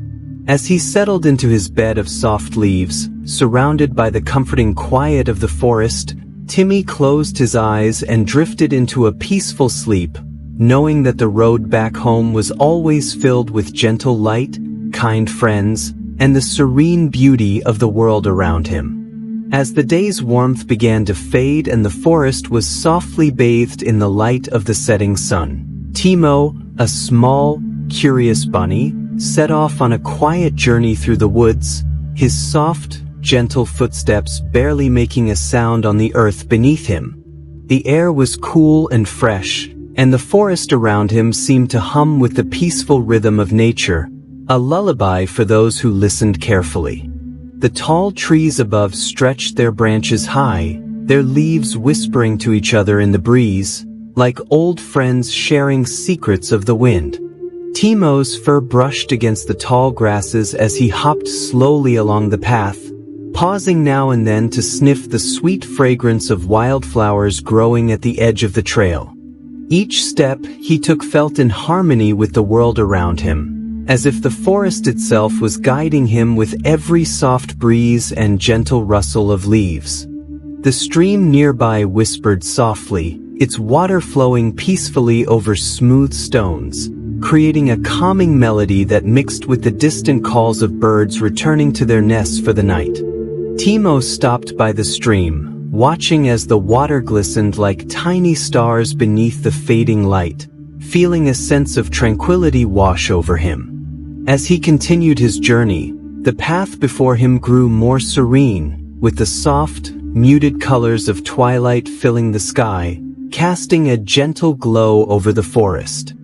As he settled into his bed of soft leaves, surrounded by the comforting quiet of the forest, Timmy closed his eyes and drifted into a peaceful sleep, knowing that the road back home was always filled with gentle light, kind friends, and the serene beauty of the world around him. As the day's warmth began to fade and the forest was softly bathed in the light of the setting sun, Timo, a small, curious bunny, set off on a quiet journey through the woods, his soft, gentle footsteps barely making a sound on the earth beneath him. The air was cool and fresh, and the forest around him seemed to hum with the peaceful rhythm of nature, a lullaby for those who listened carefully. The tall trees above stretched their branches high, their leaves whispering to each other in the breeze, like old friends sharing secrets of the wind. Timo's fur brushed against the tall grasses as he hopped slowly along the path, pausing now and then to sniff the sweet fragrance of wildflowers growing at the edge of the trail. Each step he took felt in harmony with the world around him, as if the forest itself was guiding him with every soft breeze and gentle rustle of leaves. The stream nearby whispered softly, its water flowing peacefully over smooth stones, creating a calming melody that mixed with the distant calls of birds returning to their nests for the night. Timo stopped by the stream, watching as the water glistened like tiny stars beneath the fading light, feeling a sense of tranquility wash over him. As he continued his journey, the path before him grew more serene, with the soft, muted colors of twilight filling the sky, casting a gentle glow over the forest.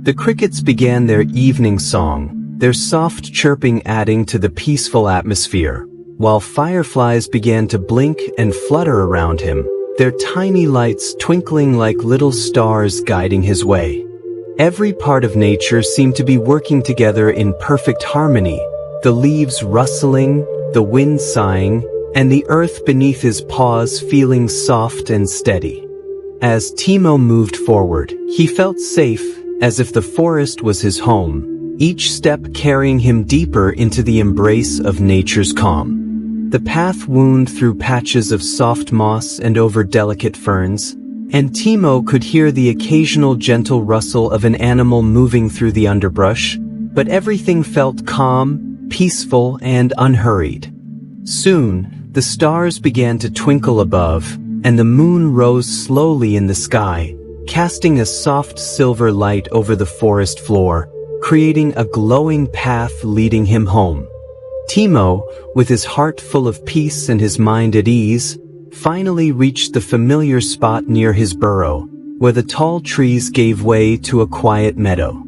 The crickets began their evening song, their soft chirping adding to the peaceful atmosphere, while fireflies began to blink and flutter around him, their tiny lights twinkling like little stars guiding his way. Every part of nature seemed to be working together in perfect harmony, the leaves rustling, the wind sighing, and the earth beneath his paws feeling soft and steady. As Timo moved forward, he felt safe, as if the forest was his home, each step carrying him deeper into the embrace of nature's calm. The path wound through patches of soft moss and over delicate ferns, and Timo could hear the occasional gentle rustle of an animal moving through the underbrush, but everything felt calm, peaceful, and unhurried. Soon, the stars began to twinkle above, and the moon rose slowly in the sky, casting a soft silver light over the forest floor, creating a glowing path leading him home. Timo, with his heart full of peace and his mind at ease, finally reached the familiar spot near his burrow, where the tall trees gave way to a quiet meadow.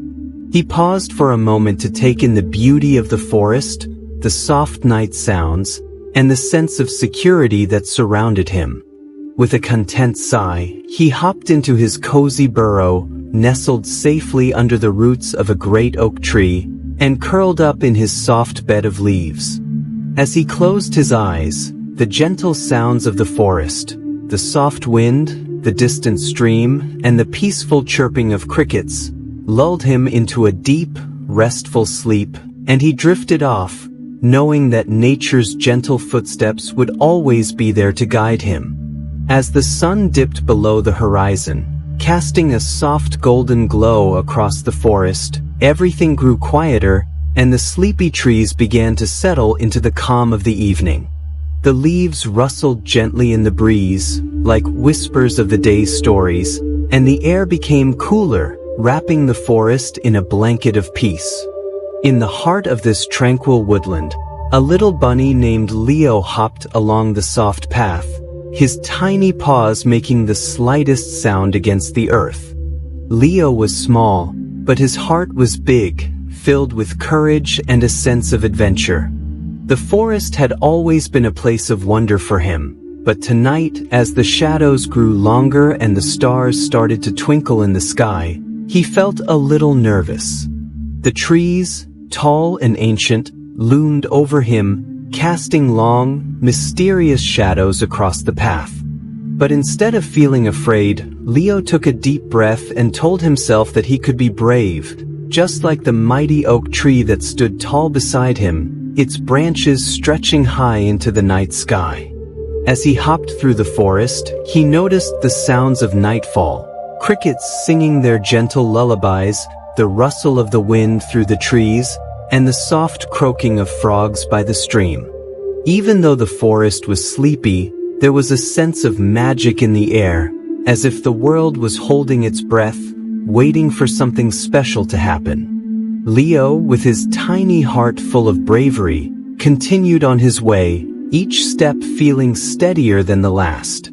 He paused for a moment to take in the beauty of the forest, the soft night sounds, and the sense of security that surrounded him. With a content sigh, he hopped into his cozy burrow, nestled safely under the roots of a great oak tree, and curled up in his soft bed of leaves. As he closed his eyes, the gentle sounds of the forest, the soft wind, the distant stream, and the peaceful chirping of crickets lulled him into a deep, restful sleep, and he drifted off, knowing that nature's gentle footsteps would always be there to guide him. As the sun dipped below the horizon, casting a soft golden glow across the forest, everything grew quieter, and the sleepy trees began to settle into the calm of the evening. The leaves rustled gently in the breeze, like whispers of the day's stories, and the air became cooler, wrapping the forest in a blanket of peace. In the heart of this tranquil woodland, a little bunny named Leo hopped along the soft path, his tiny paws making the slightest sound against the earth. Leo was small, but his heart was big, filled with courage and a sense of adventure. The forest had always been a place of wonder for him, but tonight, as the shadows grew longer and the stars started to twinkle in the sky, he felt a little nervous. The trees, tall and ancient, loomed over him, casting long, mysterious shadows across the path. But instead of feeling afraid, Leo took a deep breath and told himself that he could be brave, just like the mighty oak tree that stood tall beside him, its branches stretching high into the night sky. As he hopped through the forest, he noticed the sounds of nightfall, crickets singing their gentle lullabies, the rustle of the wind through the trees, and the soft croaking of frogs by the stream. Even though the forest was sleepy, there was a sense of magic in the air, as if the world was holding its breath, waiting for something special to happen. Leo, with his tiny heart full of bravery, continued on his way, each step feeling steadier than the last.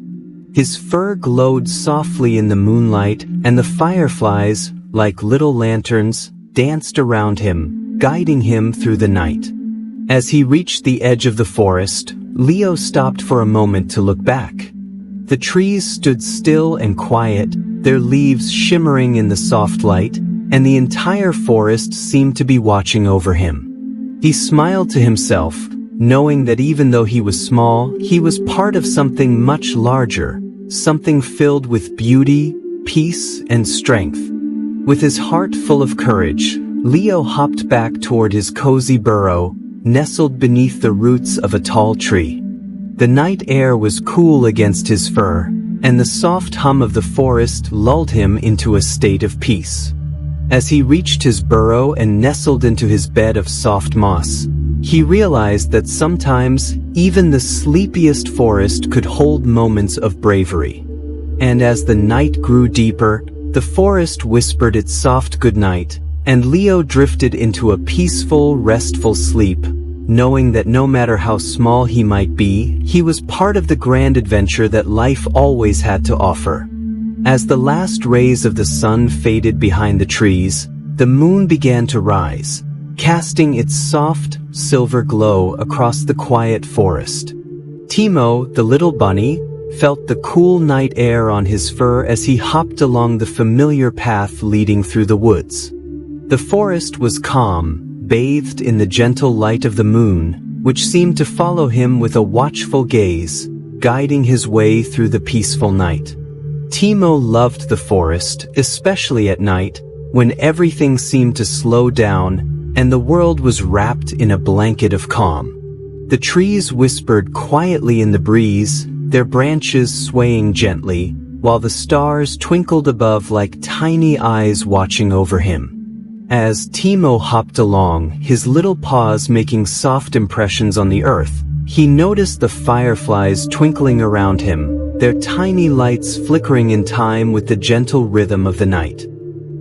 His fur glowed softly in the moonlight, and the fireflies, like little lanterns, danced around him, guiding him through the night. As he reached the edge of the forest, Leo stopped for a moment to look back. The trees stood still and quiet, their leaves shimmering in the soft light, and the entire forest seemed to be watching over him. He smiled to himself, knowing that even though he was small, he was part of something much larger, something filled with beauty, peace, and strength. With his heart full of courage, Leo hopped back toward his cozy burrow, nestled beneath the roots of a tall tree. The night air was cool against his fur, and the soft hum of the forest lulled him into a state of peace. As he reached his burrow and nestled into his bed of soft moss, he realized that sometimes even the sleepiest forest could hold moments of bravery. And as the night grew deeper, the forest whispered its soft goodnight, and Leo drifted into a peaceful, restful sleep, knowing that no matter how small he might be, he was part of the grand adventure that life always had to offer. As the last rays of the sun faded behind the trees, the moon began to rise, casting its soft, silver glow across the quiet forest. Timo, the little bunny, felt the cool night air on his fur as he hopped along the familiar path leading through the woods. The forest was calm, bathed in the gentle light of the moon, which seemed to follow him with a watchful gaze, guiding his way through the peaceful night. Timo loved the forest, especially at night, when everything seemed to slow down, and the world was wrapped in a blanket of calm. The trees whispered quietly in the breeze, their branches swaying gently, while the stars twinkled above like tiny eyes watching over him. As Timo hopped along, his little paws making soft impressions on the earth, he noticed the fireflies twinkling around him, their tiny lights flickering in time with the gentle rhythm of the night.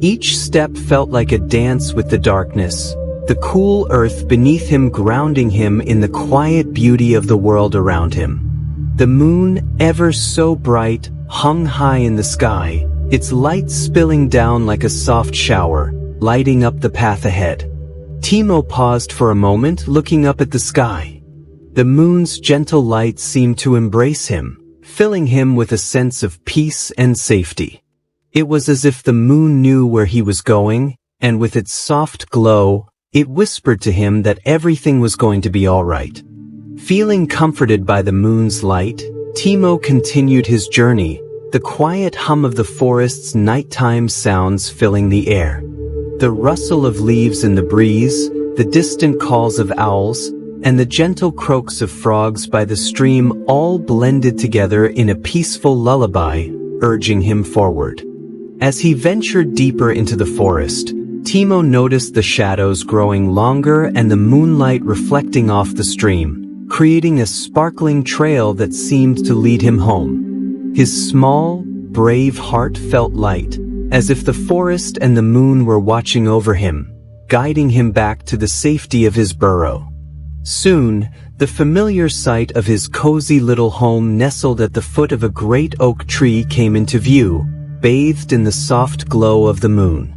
Each step felt like a dance with the darkness, the cool earth beneath him grounding him in the quiet beauty of the world around him. The moon, ever so bright, hung high in the sky, its light spilling down like a soft shower, lighting up the path ahead. Timo paused for a moment, looking up at the sky. The moon's gentle light seemed to embrace him, filling him with a sense of peace and safety. It was as if the moon knew where he was going, and with its soft glow, it whispered to him that everything was going to be all right. Feeling comforted by the moon's light, Timo continued his journey, the quiet hum of the forest's nighttime sounds filling the air. The rustle of leaves in the breeze, the distant calls of owls, and the gentle croaks of frogs by the stream all blended together in a peaceful lullaby, urging him forward. As he ventured deeper into the forest, Timo noticed the shadows growing longer and the moonlight reflecting off the stream, creating a sparkling trail that seemed to lead him home. His small, brave heart felt light, as if the forest and the moon were watching over him, guiding him back to the safety of his burrow. Soon, the familiar sight of his cozy little home nestled at the foot of a great oak tree came into view, bathed in the soft glow of the moon.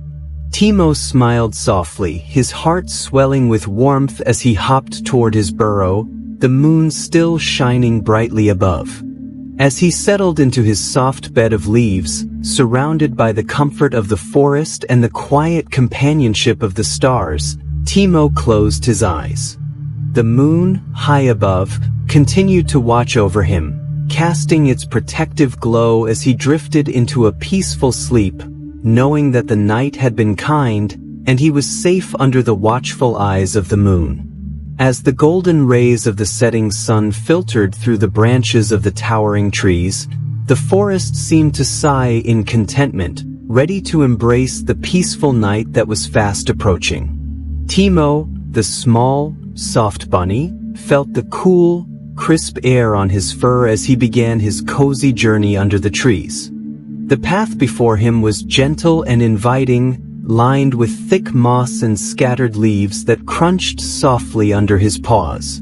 Timo smiled softly, his heart swelling with warmth as he hopped toward his burrow, the moon still shining brightly above. As he settled into his soft bed of leaves, surrounded by the comfort of the forest and the quiet companionship of the stars, Timo closed his eyes. The moon, high above, continued to watch over him, casting its protective glow as he drifted into a peaceful sleep, knowing that the night had been kind and he was safe under the watchful eyes of the moon. As the golden rays of the setting sun filtered through the branches of the towering trees, the forest seemed to sigh in contentment, ready to embrace the peaceful night that was fast approaching. Timo, the small, soft bunny, felt the cool, crisp air on his fur as he began his cozy journey under the trees. The path before him was gentle and inviting, lined with thick moss and scattered leaves that crunched softly under his paws.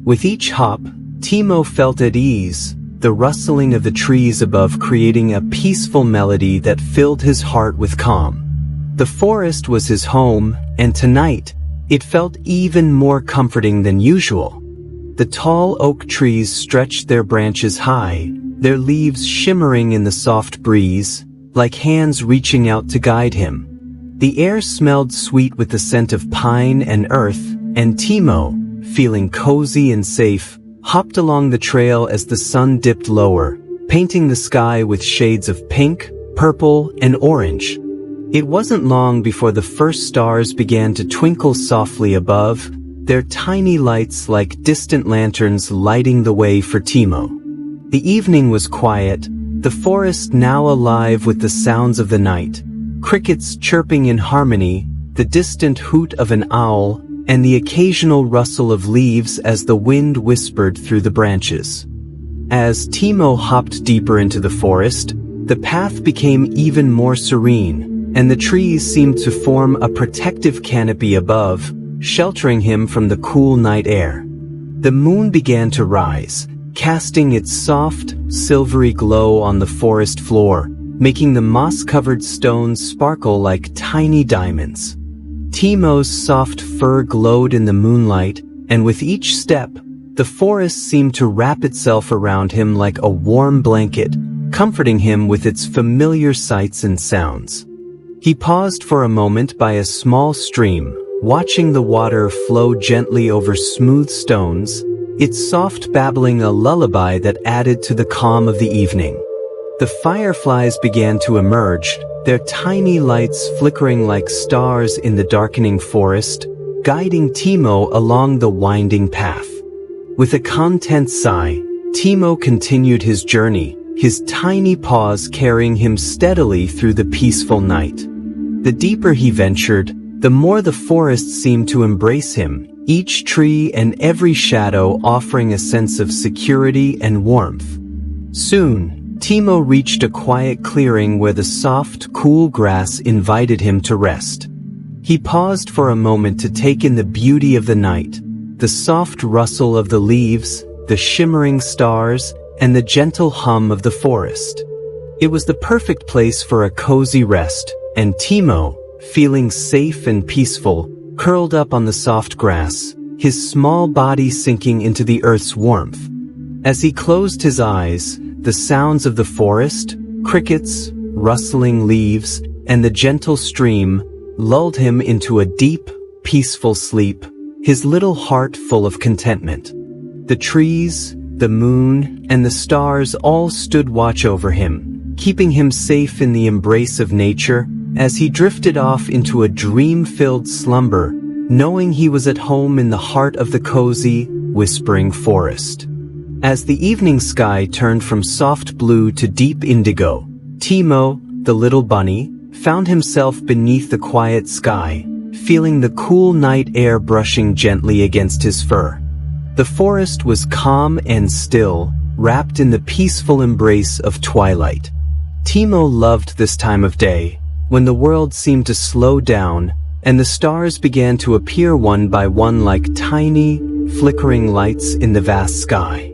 With each hop, Timo felt at ease, the rustling of the trees above creating a peaceful melody that filled his heart with calm. The forest was his home, and tonight, it felt even more comforting than usual. The tall oak trees stretched their branches high, their leaves shimmering in the soft breeze, like hands reaching out to guide him. The air smelled sweet with the scent of pine and earth, and Timo, feeling cozy and safe, hopped along the trail as the sun dipped lower, painting the sky with shades of pink, purple, and orange. It wasn't long before the first stars began to twinkle softly above, their tiny lights like distant lanterns lighting the way for Timo. The evening was quiet, the forest now alive with the sounds of the night, crickets chirping in harmony, the distant hoot of an owl, and the occasional rustle of leaves as the wind whispered through the branches. As Timo hopped deeper into the forest, the path became even more serene, and the trees seemed to form a protective canopy above, sheltering him from the cool night air. The moon began to rise, casting its soft, silvery glow on the forest floor, making the moss-covered stones sparkle like tiny diamonds. Timo's soft fur glowed in the moonlight, and with each step, the forest seemed to wrap itself around him like a warm blanket, comforting him with its familiar sights and sounds. He paused for a moment by a small stream, watching the water flow gently over smooth stones, its soft babbling a lullaby that added to the calm of the evening. The fireflies began to emerge, their tiny lights flickering like stars in the darkening forest, guiding Timo along the winding path. With a content sigh, Timo continued his journey, his tiny paws carrying him steadily through the peaceful night. The deeper he ventured, the more the forest seemed to embrace him, each tree and every shadow offering a sense of security and warmth. Soon, Timo reached a quiet clearing where the soft, cool grass invited him to rest. He paused for a moment to take in the beauty of the night, the soft rustle of the leaves, the shimmering stars, and the gentle hum of the forest. It was the perfect place for a cozy rest, and Timo, feeling safe and peaceful, curled up on the soft grass, his small body sinking into the earth's warmth. As he closed his eyes, the sounds of the forest, crickets, rustling leaves, and the gentle stream lulled him into a deep, peaceful sleep, his little heart full of contentment. The trees, the moon, and the stars all stood watch over him, keeping him safe in the embrace of nature as he drifted off into a dream-filled slumber, knowing he was at home in the heart of the cozy, whispering forest. As the evening sky turned from soft blue to deep indigo, Timo, the little bunny, found himself beneath the quiet sky, feeling the cool night air brushing gently against his fur. The forest was calm and still, wrapped in the peaceful embrace of twilight. Timo loved this time of day, when the world seemed to slow down, and the stars began to appear one by one like tiny, flickering lights in the vast sky.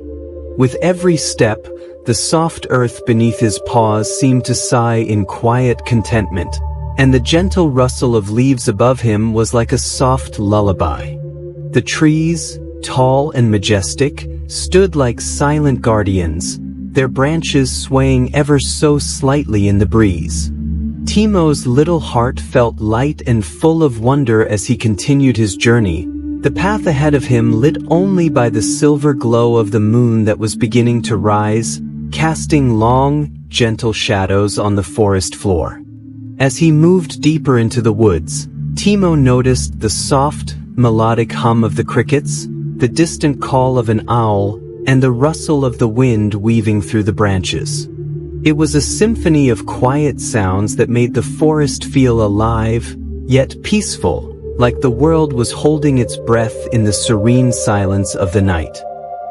With every step, the soft earth beneath his paws seemed to sigh in quiet contentment, and the gentle rustle of leaves above him was like a soft lullaby. The trees, tall and majestic, stood like silent guardians, their branches swaying ever so slightly in the breeze. Timo's little heart felt light and full of wonder as he continued his journey, the path ahead of him lit only by the silver glow of the moon that was beginning to rise, casting long, gentle shadows on the forest floor. As he moved deeper into the woods, Timo noticed the soft, melodic hum of the crickets, the distant call of an owl, and the rustle of the wind weaving through the branches. It was a symphony of quiet sounds that made the forest feel alive, yet peaceful, like the world was holding its breath in the serene silence of the night.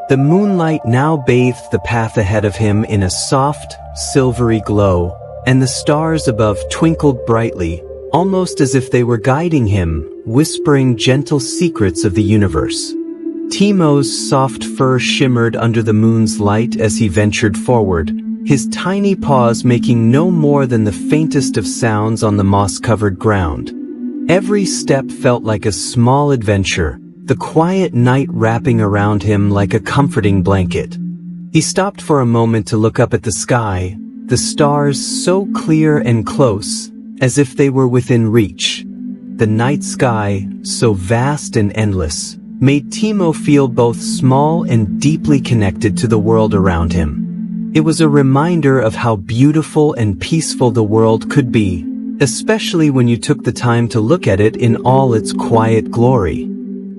The moonlight now bathed the path ahead of him in a soft, silvery glow, and the stars above twinkled brightly, almost as if they were guiding him, whispering gentle secrets of the universe. Timo's soft fur shimmered under the moon's light as he ventured forward, his tiny paws making no more than the faintest of sounds on the moss-covered ground. Every step felt like a small adventure, the quiet night wrapping around him like a comforting blanket. He stopped for a moment to look up at the sky, the stars so clear and close, as if they were within reach. The night sky, so vast and endless, made Timo feel both small and deeply connected to the world around him. It was a reminder of how beautiful and peaceful the world could be, especially when you took the time to look at it in all its quiet glory.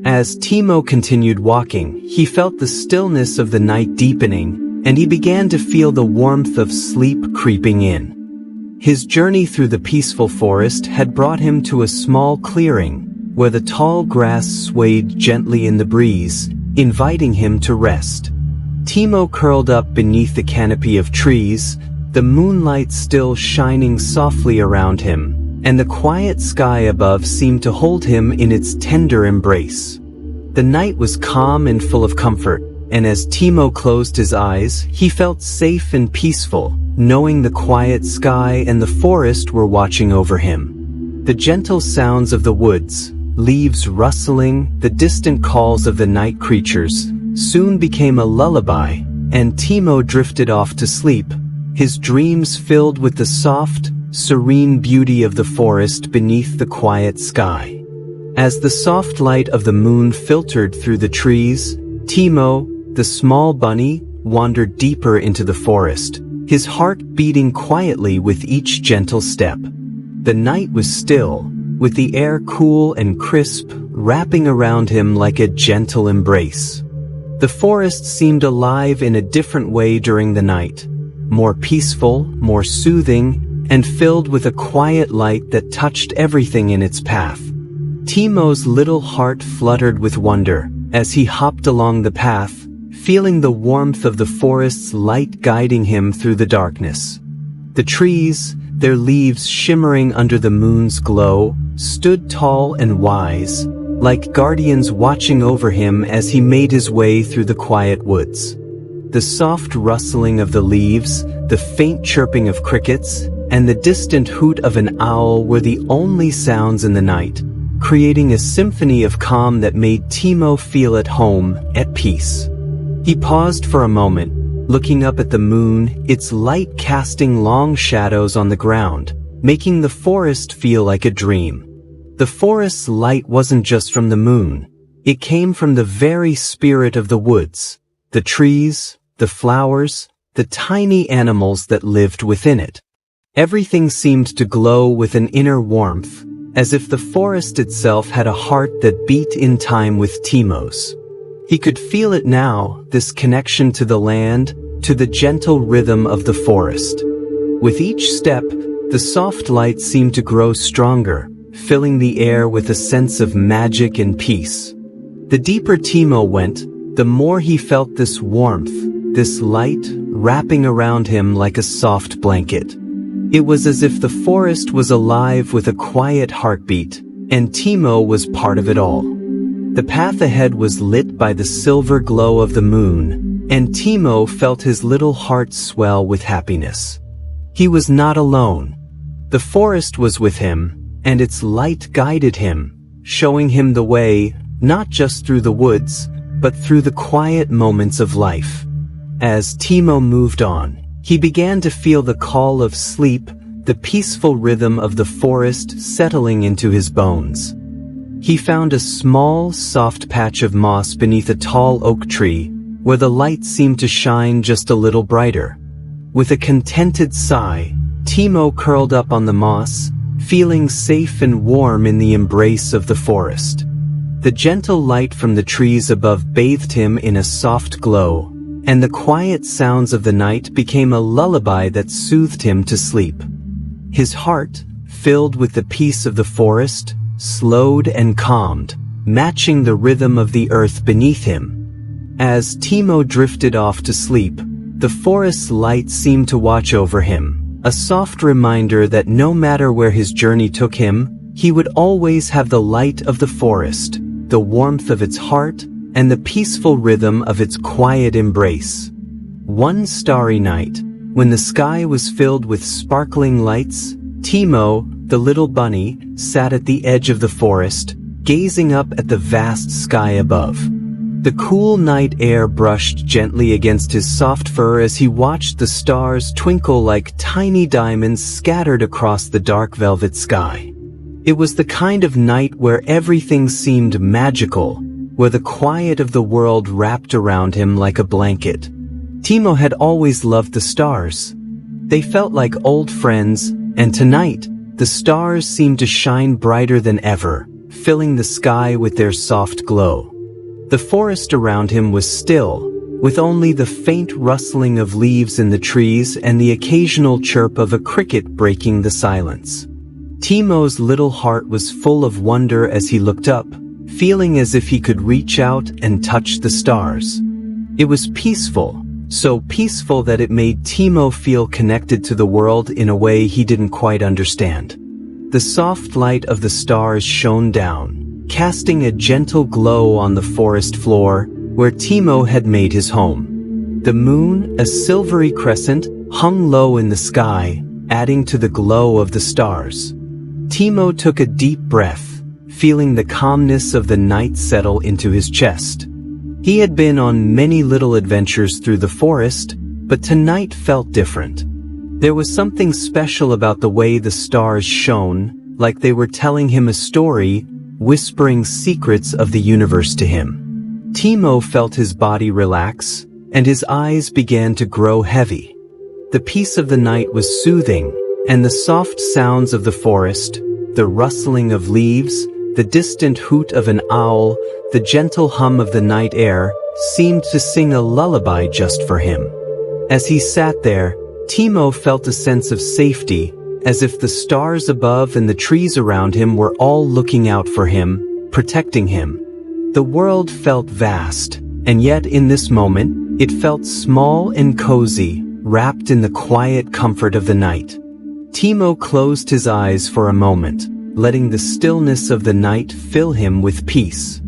As Timo continued walking, he felt the stillness of the night deepening, and he began to feel the warmth of sleep creeping in. His journey through the peaceful forest had brought him to a small clearing, where the tall grass swayed gently in the breeze, inviting him to rest. Timo curled up beneath the canopy of trees, the moonlight still shining softly around him, and the quiet sky above seemed to hold him in its tender embrace. The night was calm and full of comfort, and as Timo closed his eyes, he felt safe and peaceful, knowing the quiet sky and the forest were watching over him. The gentle sounds of the woods, leaves rustling, the distant calls of the night creatures, soon became a lullaby, and Timo drifted off to sleep, his dreams filled with the soft, serene beauty of the forest beneath the quiet sky. As the soft light of the moon filtered through the trees, Timo, the small bunny, wandered deeper into the forest, his heart beating quietly with each gentle step. The night was still, with the air cool and crisp, wrapping around him like a gentle embrace. The forest seemed alive in a different way during the night. more peaceful, more soothing, and filled with a quiet light that touched everything in its path. Timo's little heart fluttered with wonder as he hopped along the path, feeling the warmth of the forest's light guiding him through the darkness. The trees, their leaves shimmering under the moon's glow, stood tall and wise, like guardians watching over him as he made his way through the quiet woods. The soft rustling of the leaves, the faint chirping of crickets, and the distant hoot of an owl were the only sounds in the night, creating a symphony of calm that made Timo feel at home, at peace. He paused for a moment, looking up at the moon, its light casting long shadows on the ground, making the forest feel like a dream. The forest's light wasn't just from the moon. It came from the very spirit of the woods, the trees, the flowers, the tiny animals that lived within it. Everything seemed to glow with an inner warmth, as if the forest itself had a heart that beat in time with Timo's. He could feel it now, this connection to the land, to the gentle rhythm of the forest. With each step, the soft light seemed to grow stronger, filling the air with a sense of magic and peace. The deeper Timo went, the more he felt this warmth, this light, wrapping around him like a soft blanket. It was as if the forest was alive with a quiet heartbeat, and Timo was part of it all. The path ahead was lit by the silver glow of the moon, and Timo felt his little heart swell with happiness. He was not alone. The forest was with him, and its light guided him, showing him the way, not just through the woods, but through the quiet moments of life. As Timo moved on, he began to feel the call of sleep, the peaceful rhythm of the forest settling into his bones. He found a small, soft patch of moss beneath a tall oak tree, where the light seemed to shine just a little brighter. With a contented sigh, Timo curled up on the moss, feeling safe and warm in the embrace of the forest. The gentle light from the trees above bathed him in a soft glow, and the quiet sounds of the night became a lullaby that soothed him to sleep. His heart, filled with the peace of the forest, slowed and calmed, matching the rhythm of the earth beneath him. As Timo drifted off to sleep, the forest's light seemed to watch over him, a soft reminder that no matter where his journey took him, he would always have the light of the forest, the warmth of its heart, and the peaceful rhythm of its quiet embrace. One starry night, when the sky was filled with sparkling lights, Timo, the little bunny, sat at the edge of the forest, gazing up at the vast sky above. The cool night air brushed gently against his soft fur as he watched the stars twinkle like tiny diamonds scattered across the dark velvet sky. It was the kind of night where everything seemed magical, where the quiet of the world wrapped around him like a blanket. Timo had always loved the stars. They felt like old friends, and tonight, the stars seemed to shine brighter than ever, filling the sky with their soft glow. The forest around him was still, with only the faint rustling of leaves in the trees and the occasional chirp of a cricket breaking the silence. Timo's little heart was full of wonder as he looked up, feeling as if he could reach out and touch the stars. It was peaceful, so peaceful that it made Timo feel connected to the world in a way he didn't quite understand. The soft light of the stars shone down, casting a gentle glow on the forest floor, where Timo had made his home. The moon, a silvery crescent, hung low in the sky, adding to the glow of the stars. Timo took a deep breath, feeling the calmness of the night settle into his chest. He had been on many little adventures through the forest, but tonight felt different. There was something special about the way the stars shone, like they were telling him a story, whispering secrets of the universe to him. Timo felt his body relax, and his eyes began to grow heavy. The peace of the night was soothing, and the soft sounds of the forest, the rustling of leaves, the distant hoot of an owl, the gentle hum of the night air, seemed to sing a lullaby just for him. As he sat there, Timo felt a sense of safety, as if the stars above and the trees around him were all looking out for him, protecting him. The world felt vast, and yet in this moment, it felt small and cozy, wrapped in the quiet comfort of the night. Timo closed his eyes for a moment, letting the stillness of the night fill him with peace.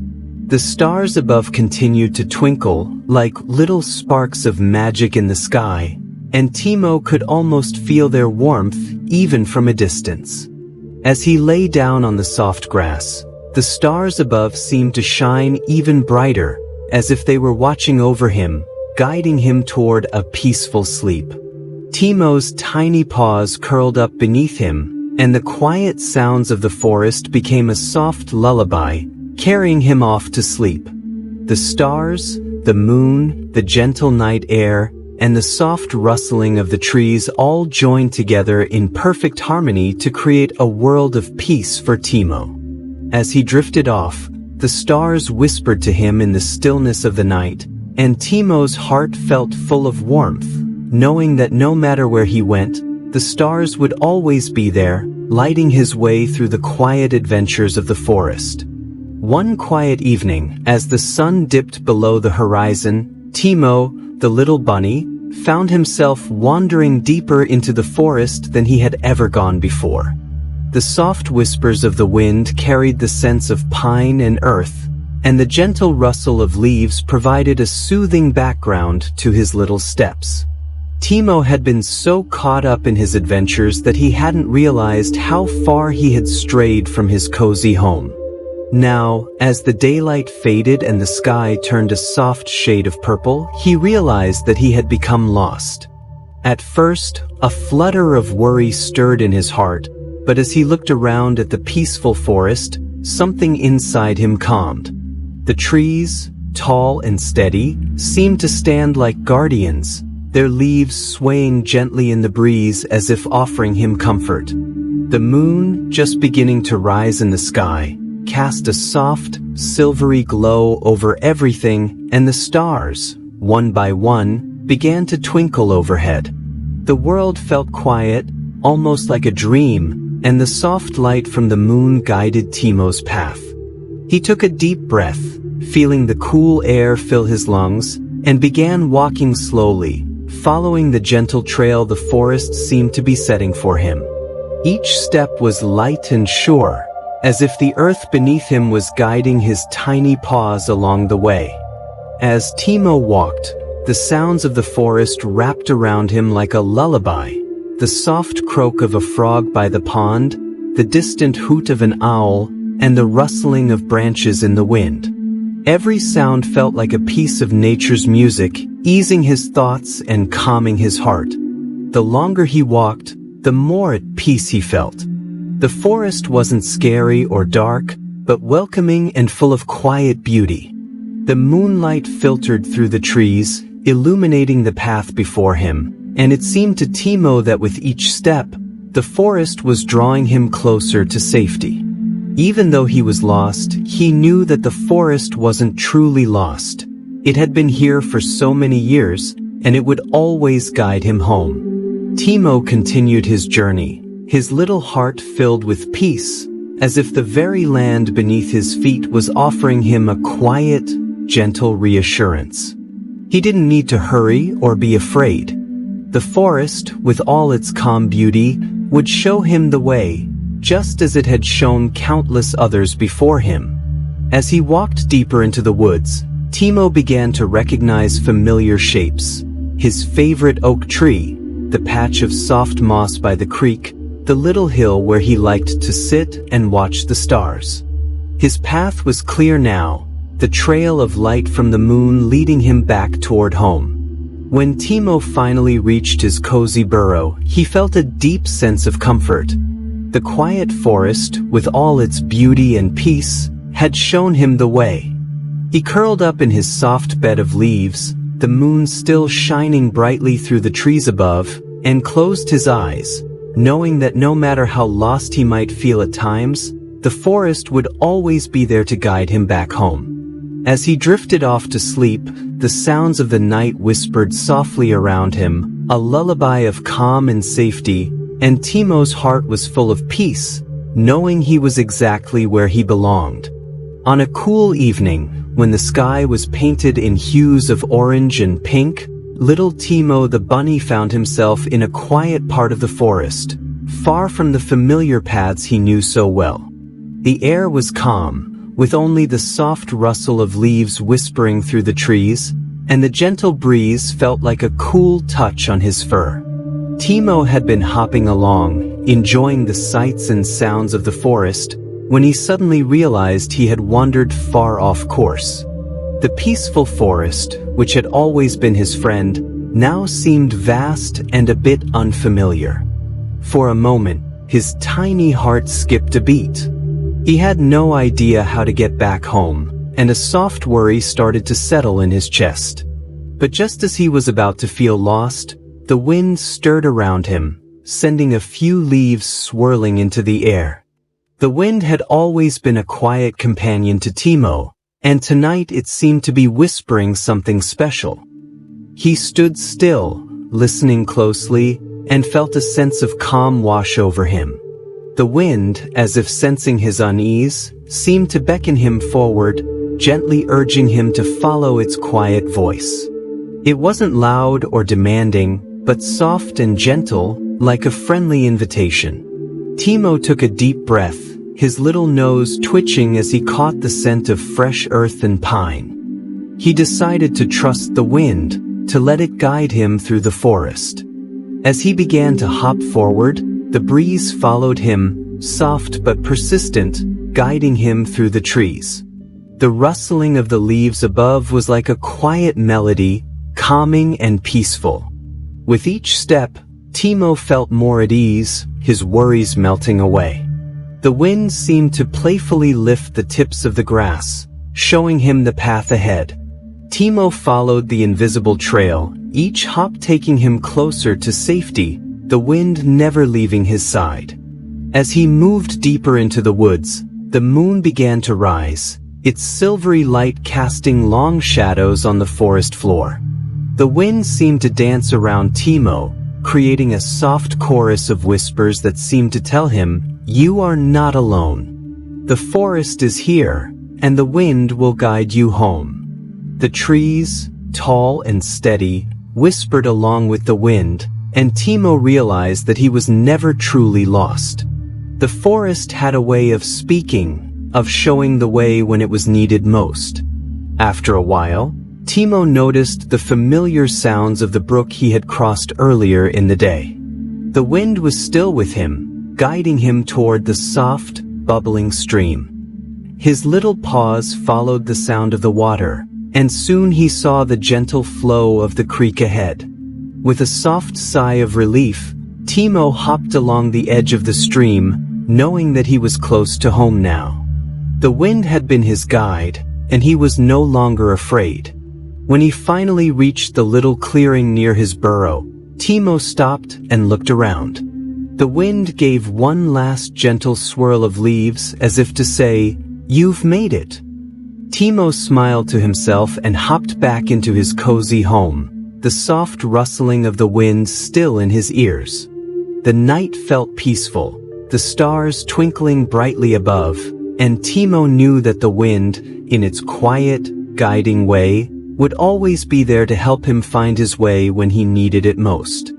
The stars above continued to twinkle, like little sparks of magic in the sky, and Timo could almost feel their warmth even from a distance. As he lay down on the soft grass, the stars above seemed to shine even brighter, as if they were watching over him, guiding him toward a peaceful sleep. Timo's tiny paws curled up beneath him, and the quiet sounds of the forest became a soft lullaby, carrying him off to sleep. The stars, the moon, the gentle night air, and the soft rustling of the trees all joined together in perfect harmony to create a world of peace for Timo. As he drifted off, the stars whispered to him in the stillness of the night, and Timo's heart felt full of warmth, knowing that no matter where he went, the stars would always be there, lighting his way through the quiet adventures of the forest. One quiet evening, as the sun dipped below the horizon, Timo, the little bunny, found himself wandering deeper into the forest than he had ever gone before. The soft whispers of the wind carried the sense of pine and earth, and the gentle rustle of leaves provided a soothing background to his little steps. Timo had been so caught up in his adventures that he hadn't realized how far he had strayed from his cozy home. Now, as the daylight faded and the sky turned a soft shade of purple, he realized that he had become lost. At first, a flutter of worry stirred in his heart, but as he looked around at the peaceful forest, something inside him calmed. The trees, tall and steady, seemed to stand like guardians, their leaves swaying gently in the breeze as if offering him comfort. The moon, just beginning to rise in the sky, cast a soft, silvery glow over everything, and the stars, one by one, began to twinkle overhead. The world felt quiet, almost like a dream, and the soft light from the moon guided Timo's path. He took a deep breath, feeling the cool air fill his lungs, and began walking slowly, following the gentle trail the forest seemed to be setting for him. Each step was light and sure, as if the earth beneath him was guiding his tiny paws along the way. As Timo walked, the sounds of the forest wrapped around him like a lullaby, the soft croak of a frog by the pond, the distant hoot of an owl, and the rustling of branches in the wind. Every sound felt like a piece of nature's music, easing his thoughts and calming his heart. The longer he walked, the more at peace he felt. The forest wasn't scary or dark, but welcoming and full of quiet beauty. The moonlight filtered through the trees, illuminating the path before him, and it seemed to Timo that with each step, the forest was drawing him closer to safety. Even though he was lost, he knew that the forest wasn't truly lost. It had been here for so many years, and it would always guide him home. Timo continued his journey, his little heart filled with peace, as if the very land beneath his feet was offering him a quiet, gentle reassurance. He didn't need to hurry or be afraid. The forest, with all its calm beauty, would show him the way, just as it had shown countless others before him. As he walked deeper into the woods, Timo began to recognize familiar shapes. His favorite oak tree, the patch of soft moss by the creek, the little hill where he liked to sit and watch the stars. His path was clear now, the trail of light from the moon leading him back toward home. When Timo finally reached his cozy burrow, he felt a deep sense of comfort. The quiet forest, with all its beauty and peace, had shown him the way. He curled up in his soft bed of leaves, the moon still shining brightly through the trees above, and closed his eyes, knowing that no matter how lost he might feel at times, the forest would always be there to guide him back home. As he drifted off to sleep, the sounds of the night whispered softly around him, a lullaby of calm and safety, and Timo's heart was full of peace, knowing he was exactly where he belonged. On a cool evening, when the sky was painted in hues of orange and pink, little Timo the bunny found himself in a quiet part of the forest, far from the familiar paths he knew so well. The air was calm, with only the soft rustle of leaves whispering through the trees, and the gentle breeze felt like a cool touch on his fur. Timo had been hopping along, enjoying the sights and sounds of the forest, when he suddenly realized he had wandered far off course. The peaceful forest, which had always been his friend, now seemed vast and a bit unfamiliar. For a moment, his tiny heart skipped a beat. He had no idea how to get back home, and a soft worry started to settle in his chest. But just as he was about to feel lost, the wind stirred around him, sending a few leaves swirling into the air. The wind had always been a quiet companion to Timo, and tonight it seemed to be whispering something special. He stood still, listening closely, and felt a sense of calm wash over him. The wind, as if sensing his unease, seemed to beckon him forward, gently urging him to follow its quiet voice. It wasn't loud or demanding, but soft and gentle, like a friendly invitation. Timo took a deep breath, his little nose twitching as he caught the scent of fresh earth and pine. He decided to trust the wind, to let it guide him through the forest. As he began to hop forward, the breeze followed him, soft but persistent, guiding him through the trees. The rustling of the leaves above was like a quiet melody, calming and peaceful. With each step, Timo felt more at ease, his worries melting away. The wind seemed to playfully lift the tips of the grass, showing him the path ahead. Timo followed the invisible trail, each hop taking him closer to safety, the wind never leaving his side. As he moved deeper into the woods, the moon began to rise, its silvery light casting long shadows on the forest floor. The wind seemed to dance around Timo, creating a soft chorus of whispers that seemed to tell him, "You are not alone. The forest is here, and the wind will guide you home." The trees, tall and steady, whispered along with the wind, and Timo realized that he was never truly lost. The forest had a way of speaking, of showing the way when it was needed most. After a while, Timo noticed the familiar sounds of the brook he had crossed earlier in the day. The wind was still with him, guiding him toward the soft, bubbling stream. His little paws followed the sound of the water, and soon he saw the gentle flow of the creek ahead. With a soft sigh of relief, Timo hopped along the edge of the stream, knowing that he was close to home now. The wind had been his guide, and he was no longer afraid. When he finally reached the little clearing near his burrow, Timo stopped and looked around. The wind gave one last gentle swirl of leaves as if to say, "You've made it." Timo smiled to himself and hopped back into his cozy home, the soft rustling of the wind still in his ears. The night felt peaceful, the stars twinkling brightly above, and Timo knew that the wind, in its quiet, guiding way, would always be there to help him find his way when he needed it most.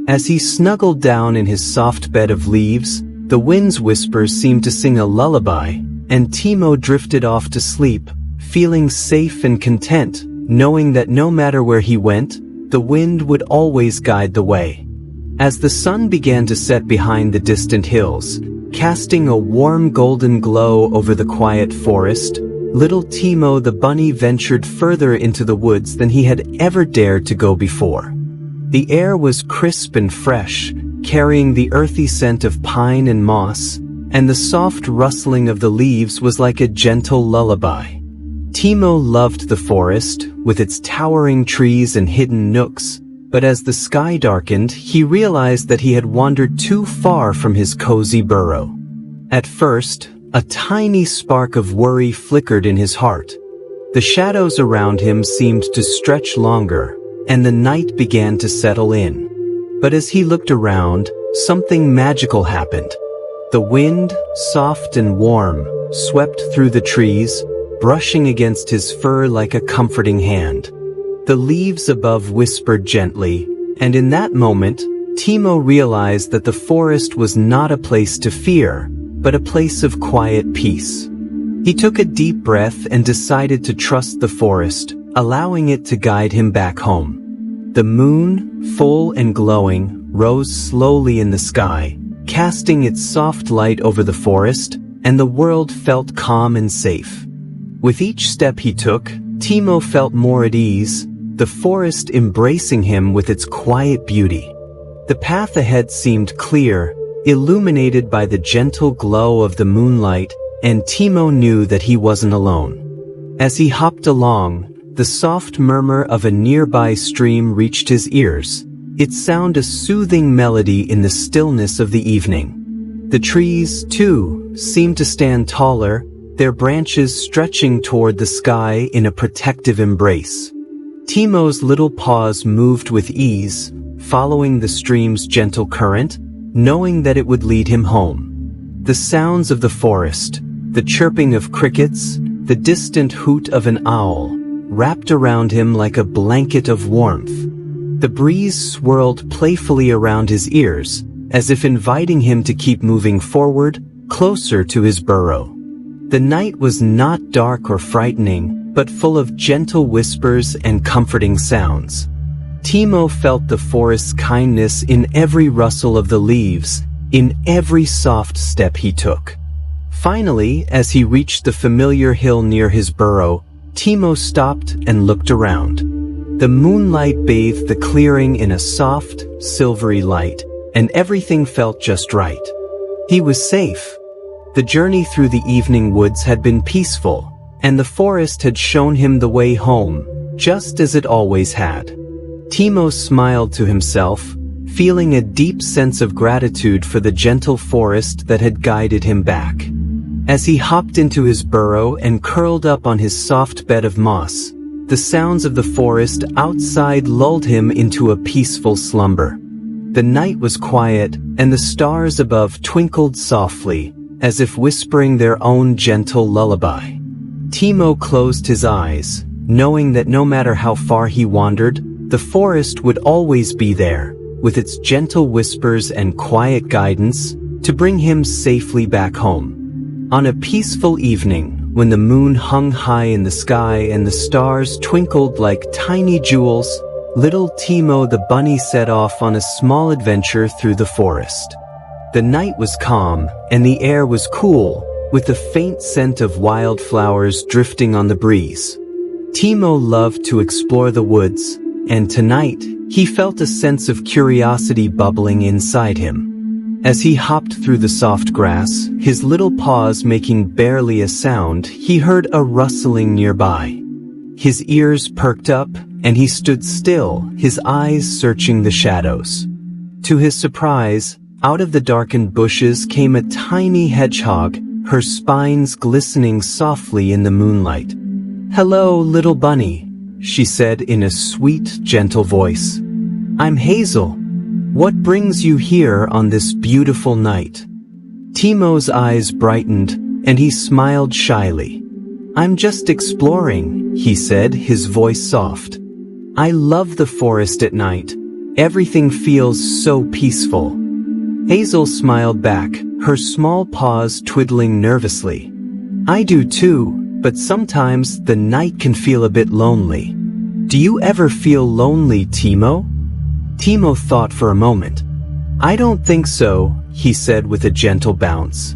As he snuggled down in his soft bed of leaves, the wind's whispers seemed to sing a lullaby, and Timo drifted off to sleep, feeling safe and content, knowing that no matter where he went, the wind would always guide the way. As the sun began to set behind the distant hills, casting a warm golden glow over the quiet forest, little Timo the bunny ventured further into the woods than he had ever dared to go before. The air was crisp and fresh, carrying the earthy scent of pine and moss, and the soft rustling of the leaves was like a gentle lullaby. Timo loved the forest, with its towering trees and hidden nooks, but as the sky darkened, he realized that he had wandered too far from his cozy burrow. At first, a tiny spark of worry flickered in his heart. The shadows around him seemed to stretch longer, and the night began to settle in. But as he looked around, something magical happened. The wind, soft and warm, swept through the trees, brushing against his fur like a comforting hand. The leaves above whispered gently, and in that moment, Timo realized that the forest was not a place to fear, but a place of quiet peace. He took a deep breath and decided to trust the forest, allowing it to guide him back home. The moon, full and glowing, rose slowly in the sky, casting its soft light over the forest, and the world felt calm and safe. With each step he took, Timo felt more at ease, the forest embracing him with its quiet beauty. The path ahead seemed clear, illuminated by the gentle glow of the moonlight, and Timo knew that he wasn't alone. As he hopped along, the soft murmur of a nearby stream reached his ears, its sound a soothing melody in the stillness of the evening. The trees, too, seemed to stand taller, their branches stretching toward the sky in a protective embrace. Timo's little paws moved with ease, following the stream's gentle current, knowing that it would lead him home. The sounds of the forest, the chirping of crickets, the distant hoot of an owl, wrapped around him like a blanket of warmth. The breeze swirled playfully around his ears, as if inviting him to keep moving forward, closer to his burrow. The night was not dark or frightening, but full of gentle whispers and comforting sounds. Timo felt the forest's kindness in every rustle of the leaves, in every soft step he took. Finally, as he reached the familiar hill near his burrow, Timo stopped and looked around. The moonlight bathed the clearing in a soft, silvery light, and everything felt just right. He was safe. The journey through the evening woods had been peaceful, and the forest had shown him the way home, just as it always had. Timo smiled to himself, feeling a deep sense of gratitude for the gentle forest that had guided him back. As he hopped into his burrow and curled up on his soft bed of moss, the sounds of the forest outside lulled him into a peaceful slumber. The night was quiet, and the stars above twinkled softly, as if whispering their own gentle lullaby. Timo closed his eyes, knowing that no matter how far he wandered, the forest would always be there, with its gentle whispers and quiet guidance, to bring him safely back home. On a peaceful evening, when the moon hung high in the sky and the stars twinkled like tiny jewels, little Timo the bunny set off on a small adventure through the forest. The night was calm, and the air was cool, with the faint scent of wildflowers drifting on the breeze. Timo loved to explore the woods, and tonight, he felt a sense of curiosity bubbling inside him. As he hopped through the soft grass, his little paws making barely a sound, he heard a rustling nearby. His ears perked up, and he stood still, his eyes searching the shadows. To his surprise, out of the darkened bushes came a tiny hedgehog, her spines glistening softly in the moonlight. "Hello, little bunny," she said in a sweet, gentle voice. "I'm Hazel. What brings you here on this beautiful night?" Timo's eyes brightened, and he smiled shyly. "I'm just exploring," he said, his voice soft. "I love the forest at night. Everything feels so peaceful." Hazel smiled back, her small paws twiddling nervously. "I do too, but sometimes the night can feel a bit lonely." "Do you ever feel lonely, Timo?" Timo thought for a moment. "I don't think so," he said with a gentle bounce.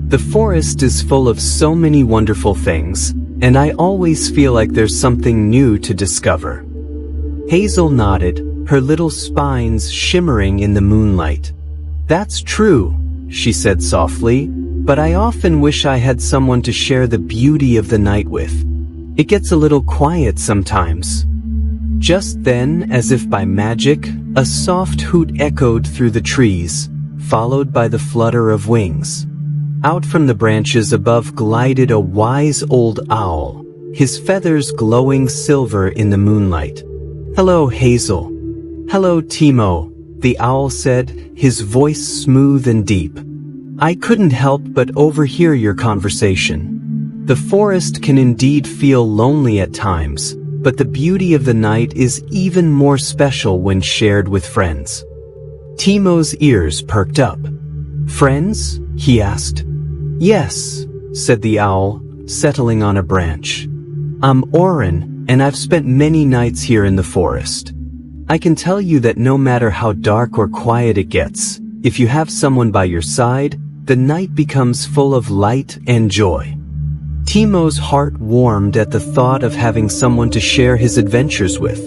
"The forest is full of so many wonderful things, and I always feel like there's something new to discover." Hazel nodded, her little spines shimmering in the moonlight. "That's true," she said softly, "but I often wish I had someone to share the beauty of the night with. It gets a little quiet sometimes." Just then, as if by magic, a soft hoot echoed through the trees, followed by the flutter of wings. Out from the branches above glided a wise old owl, his feathers glowing silver in the moonlight. "Hello, Hazel." "Hello, Timo," the owl said, his voice smooth and deep. "I couldn't help but overhear your conversation. The forest can indeed feel lonely at times, but the beauty of the night is even more special when shared with friends." Timo's ears perked up. "Friends?" he asked. "Yes," said the owl, settling on a branch. "I'm Oren, and I've spent many nights here in the forest. I can tell you that no matter how dark or quiet it gets, if you have someone by your side, the night becomes full of light and joy." Timo's heart warmed at the thought of having someone to share his adventures with.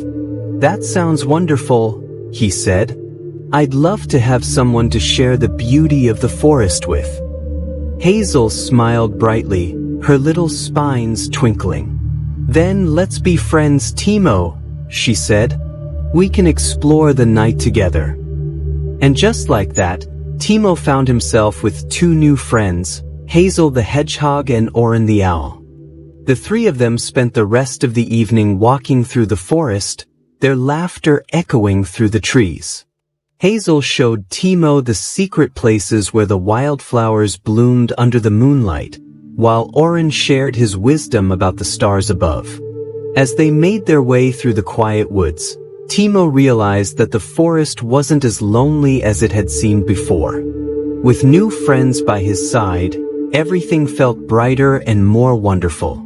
"That sounds wonderful," he said. "I'd love to have someone to share the beauty of the forest with." Hazel smiled brightly, her little spines twinkling. "Then let's be friends, Timo," she said. "We can explore the night together." And just like that, Timo found himself with two new friends, Hazel the hedgehog and Oren the owl. The three of them spent the rest of the evening walking through the forest, their laughter echoing through the trees. Hazel showed Timo the secret places where the wildflowers bloomed under the moonlight, while Oren shared his wisdom about the stars above. As they made their way through the quiet woods, Timo realized that the forest wasn't as lonely as it had seemed before. With new friends by his side, everything felt brighter and more wonderful.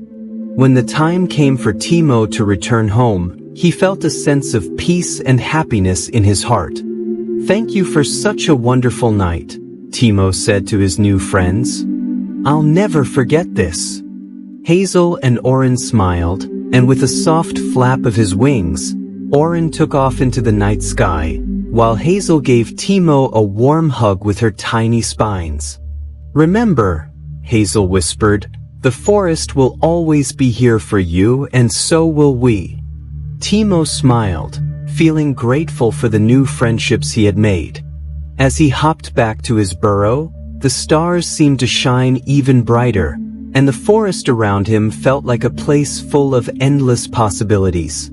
When the time came for Timo to return home, he felt a sense of peace and happiness in his heart. "Thank you for such a wonderful night," Timo said to his new friends. "I'll never forget this." Hazel and Oren smiled, and with a soft flap of his wings, Oren took off into the night sky, while Hazel gave Timo a warm hug with her tiny spines. "Remember," Hazel whispered, "the forest will always be here for you, and so will we." Timo smiled, feeling grateful for the new friendships he had made. As he hopped back to his burrow, the stars seemed to shine even brighter, and the forest around him felt like a place full of endless possibilities.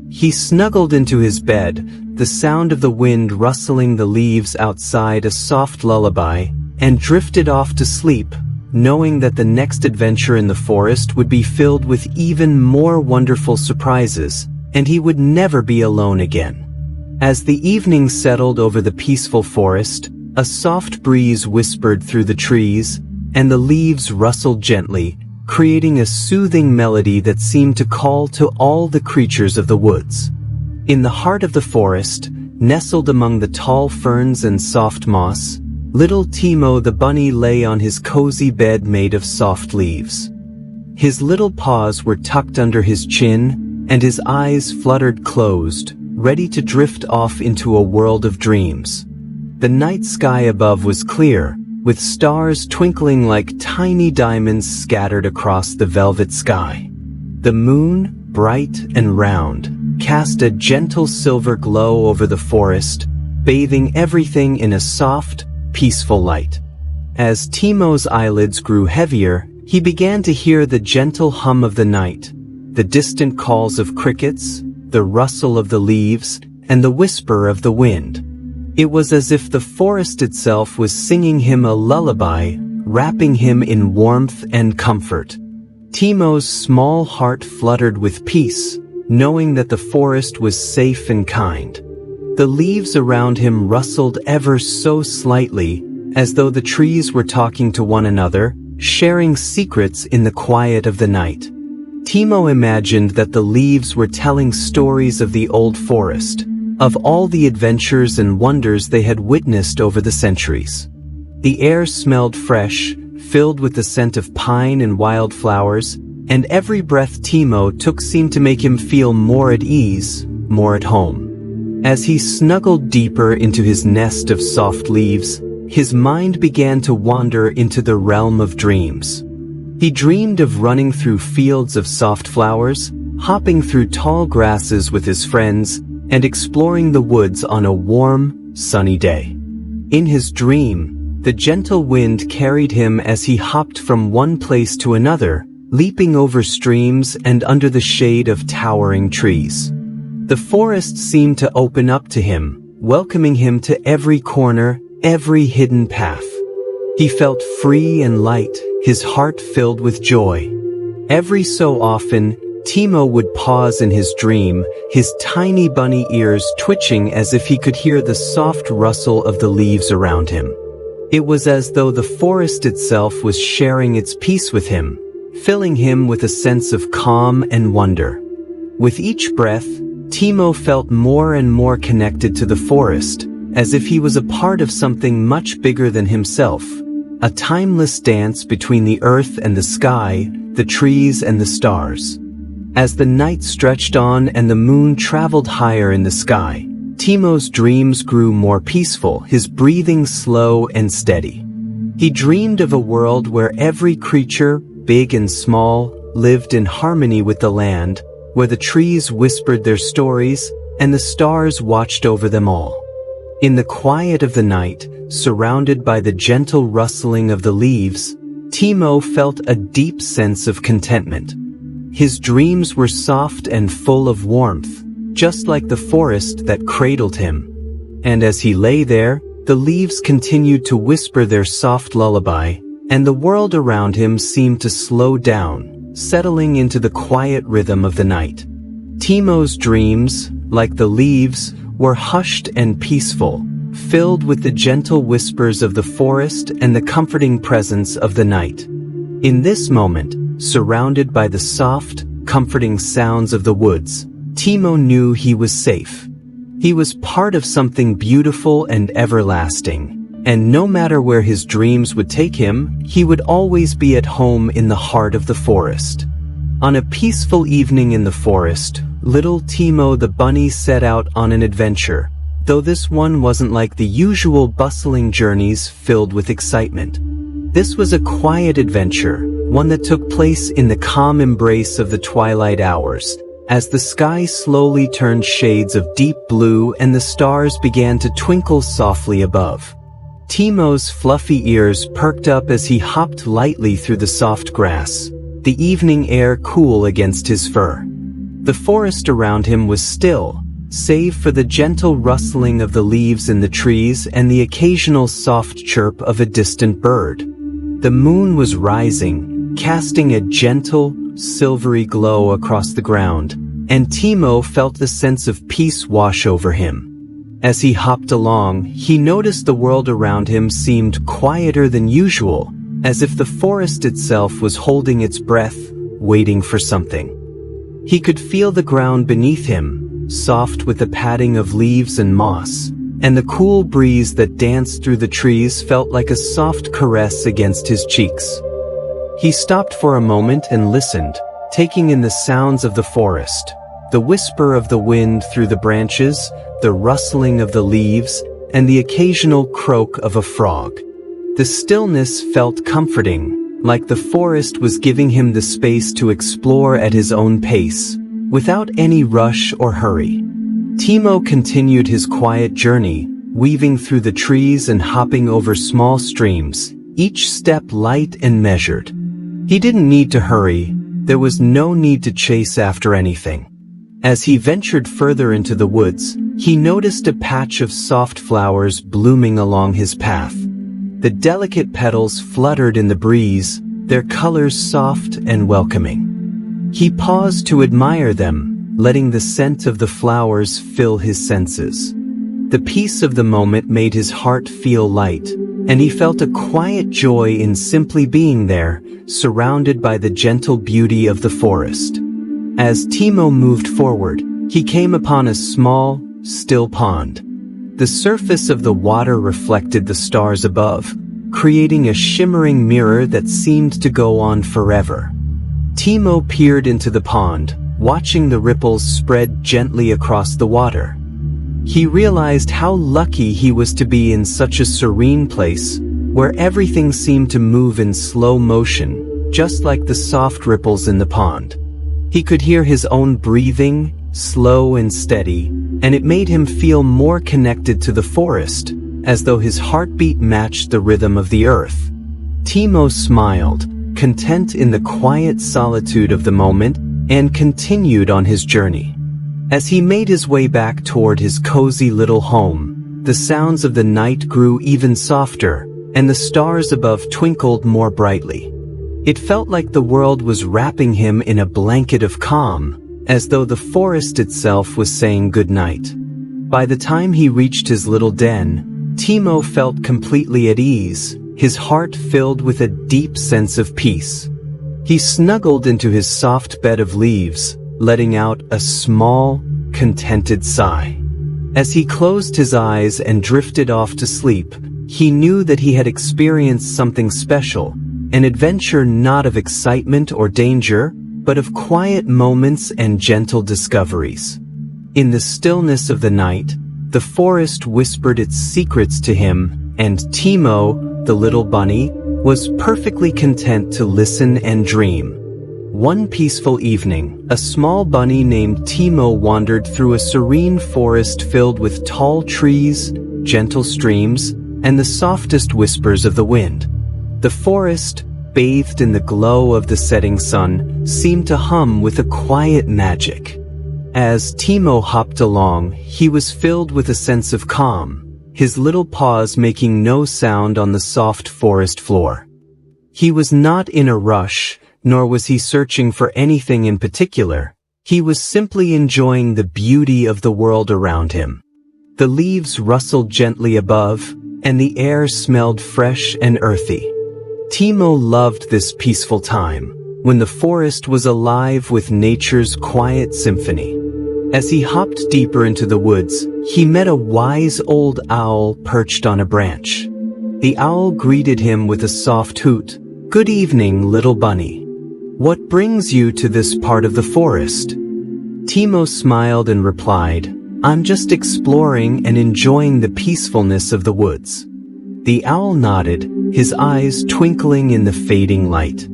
He snuggled into his bed, the sound of the wind rustling the leaves outside a soft lullaby, and drifted off to sleep, knowing that the next adventure in the forest would be filled with even more wonderful surprises, and he would never be alone again. As the evening settled over the peaceful forest, a soft breeze whispered through the trees, and the leaves rustled gently, creating a soothing melody that seemed to call to all the creatures of the woods. In the heart of the forest, nestled among the tall ferns and soft moss, little Timo the bunny lay on his cozy bed made of soft leaves. His little paws were tucked under his chin, and his eyes fluttered closed, ready to drift off into a world of dreams. The night sky above was clear, with stars twinkling like tiny diamonds scattered across the velvet sky. The moon, bright and round, cast a gentle silver glow over the forest, bathing everything in a soft, peaceful light. As Timo's eyelids grew heavier, he began to hear the gentle hum of the night, the distant calls of crickets, the rustle of the leaves, and the whisper of the wind. It was as if the forest itself was singing him a lullaby, wrapping him in warmth and comfort. Timo's small heart fluttered with peace, knowing that the forest was safe and kind. The leaves around him rustled ever so slightly, as though the trees were talking to one another, sharing secrets in the quiet of the night. Timo imagined that the leaves were telling stories of the old forest, of all the adventures and wonders they had witnessed over the centuries. The air smelled fresh, filled with the scent of pine and wildflowers, and every breath Timo took seemed to make him feel more at ease, more at home. As he snuggled deeper into his nest of soft leaves, his mind began to wander into the realm of dreams. He dreamed of running through fields of soft flowers, hopping through tall grasses with his friends, and exploring the woods on a warm, sunny day. In his dream, the gentle wind carried him as he hopped from one place to another, leaping over streams and under the shade of towering trees. The forest seemed to open up to him, welcoming him to every corner, every hidden path. He felt free and light, his heart filled with joy. Every so often, Timo would pause in his dream, his tiny bunny ears twitching as if he could hear the soft rustle of the leaves around him. It was as though the forest itself was sharing its peace with him, filling him with a sense of calm and wonder. With each breath, Timo felt more and more connected to the forest, as if he was a part of something much bigger than himself, a timeless dance between the earth and the sky, the trees and the stars. As the night stretched on and the moon traveled higher in the sky, Timo's dreams grew more peaceful, his breathing slow and steady. He dreamed of a world where every creature, big and small, lived in harmony with the land, where the trees whispered their stories and the stars watched over them all. In the quiet of the night, surrounded by the gentle rustling of the leaves, Timo felt a deep sense of contentment. His dreams were soft and full of warmth, just like the forest that cradled him. And as he lay there, the leaves continued to whisper their soft lullaby, and the world around him seemed to slow down, settling into the quiet rhythm of the night. Timo's dreams, like the leaves, were hushed and peaceful, filled with the gentle whispers of the forest and the comforting presence of the night. In this moment, surrounded by the soft, comforting sounds of the woods, Timo knew he was safe. He was part of something beautiful and everlasting, and no matter where his dreams would take him, he would always be at home in the heart of the forest. On a peaceful evening in the forest, little Timo the bunny set out on an adventure, though this one wasn't like the usual bustling journeys filled with excitement. This was a quiet adventure, one that took place in the calm embrace of the twilight hours, as the sky slowly turned shades of deep blue and the stars began to twinkle softly above. Timo's fluffy ears perked up as he hopped lightly through the soft grass, the evening air cool against his fur. The forest around him was still, save for the gentle rustling of the leaves in the trees and the occasional soft chirp of a distant bird. The moon was rising, casting a gentle, silvery glow across the ground, and Timo felt the sense of peace wash over him. As he hopped along, he noticed the world around him seemed quieter than usual, as if the forest itself was holding its breath, waiting for something. He could feel the ground beneath him, soft with the padding of leaves and moss, and the cool breeze that danced through the trees felt like a soft caress against his cheeks. He stopped for a moment and listened, taking in the sounds of the forest, the whisper of the wind through the branches, the rustling of the leaves, and the occasional croak of a frog. The stillness felt comforting, like the forest was giving him the space to explore at his own pace, without any rush or hurry. Timo continued his quiet journey, weaving through the trees and hopping over small streams, each step light and measured. He didn't need to hurry, there was no need to chase after anything. As he ventured further into the woods, he noticed a patch of soft flowers blooming along his path. The delicate petals fluttered in the breeze, their colors soft and welcoming. He paused to admire them, letting the scent of the flowers fill his senses. The peace of the moment made his heart feel light, and he felt a quiet joy in simply being there, surrounded by the gentle beauty of the forest. As Timo moved forward, he came upon a small, still pond. The surface of the water reflected the stars above, creating a shimmering mirror that seemed to go on forever. Timo peered into the pond, watching the ripples spread gently across the water. He realized how lucky he was to be in such a serene place, where everything seemed to move in slow motion, just like the soft ripples in the pond. He could hear his own breathing, slow and steady, and it made him feel more connected to the forest, as though his heartbeat matched the rhythm of the earth. Timo smiled, content in the quiet solitude of the moment, and continued on his journey. As he made his way back toward his cozy little home, the sounds of the night grew even softer, and the stars above twinkled more brightly. It felt like the world was wrapping him in a blanket of calm, as though the forest itself was saying goodnight. By the time he reached his little den, Timo felt completely at ease, his heart filled with a deep sense of peace. He snuggled into his soft bed of leaves, letting out a small, contented sigh. As he closed his eyes and drifted off to sleep, he knew that he had experienced something special, an adventure not of excitement or danger, but of quiet moments and gentle discoveries. In the stillness of the night, the forest whispered its secrets to him, and Timo, the little bunny, was perfectly content to listen and dream. One peaceful evening, a small bunny named Timo wandered through a serene forest filled with tall trees, gentle streams, and the softest whispers of the wind. The forest, bathed in the glow of the setting sun, seemed to hum with a quiet magic. As Timo hopped along, he was filled with a sense of calm, his little paws making no sound on the soft forest floor. He was not in a rush, nor was he searching for anything in particular. He was simply enjoying the beauty of the world around him. The leaves rustled gently above, and the air smelled fresh and earthy. Timo loved this peaceful time, when the forest was alive with nature's quiet symphony. As he hopped deeper into the woods, he met a wise old owl perched on a branch. The owl greeted him with a soft hoot. "Good evening, little bunny. What brings you to this part of the forest?" Timo smiled and replied, "I'm just exploring and enjoying the peacefulness of the woods." The owl nodded, his eyes twinkling in the fading light.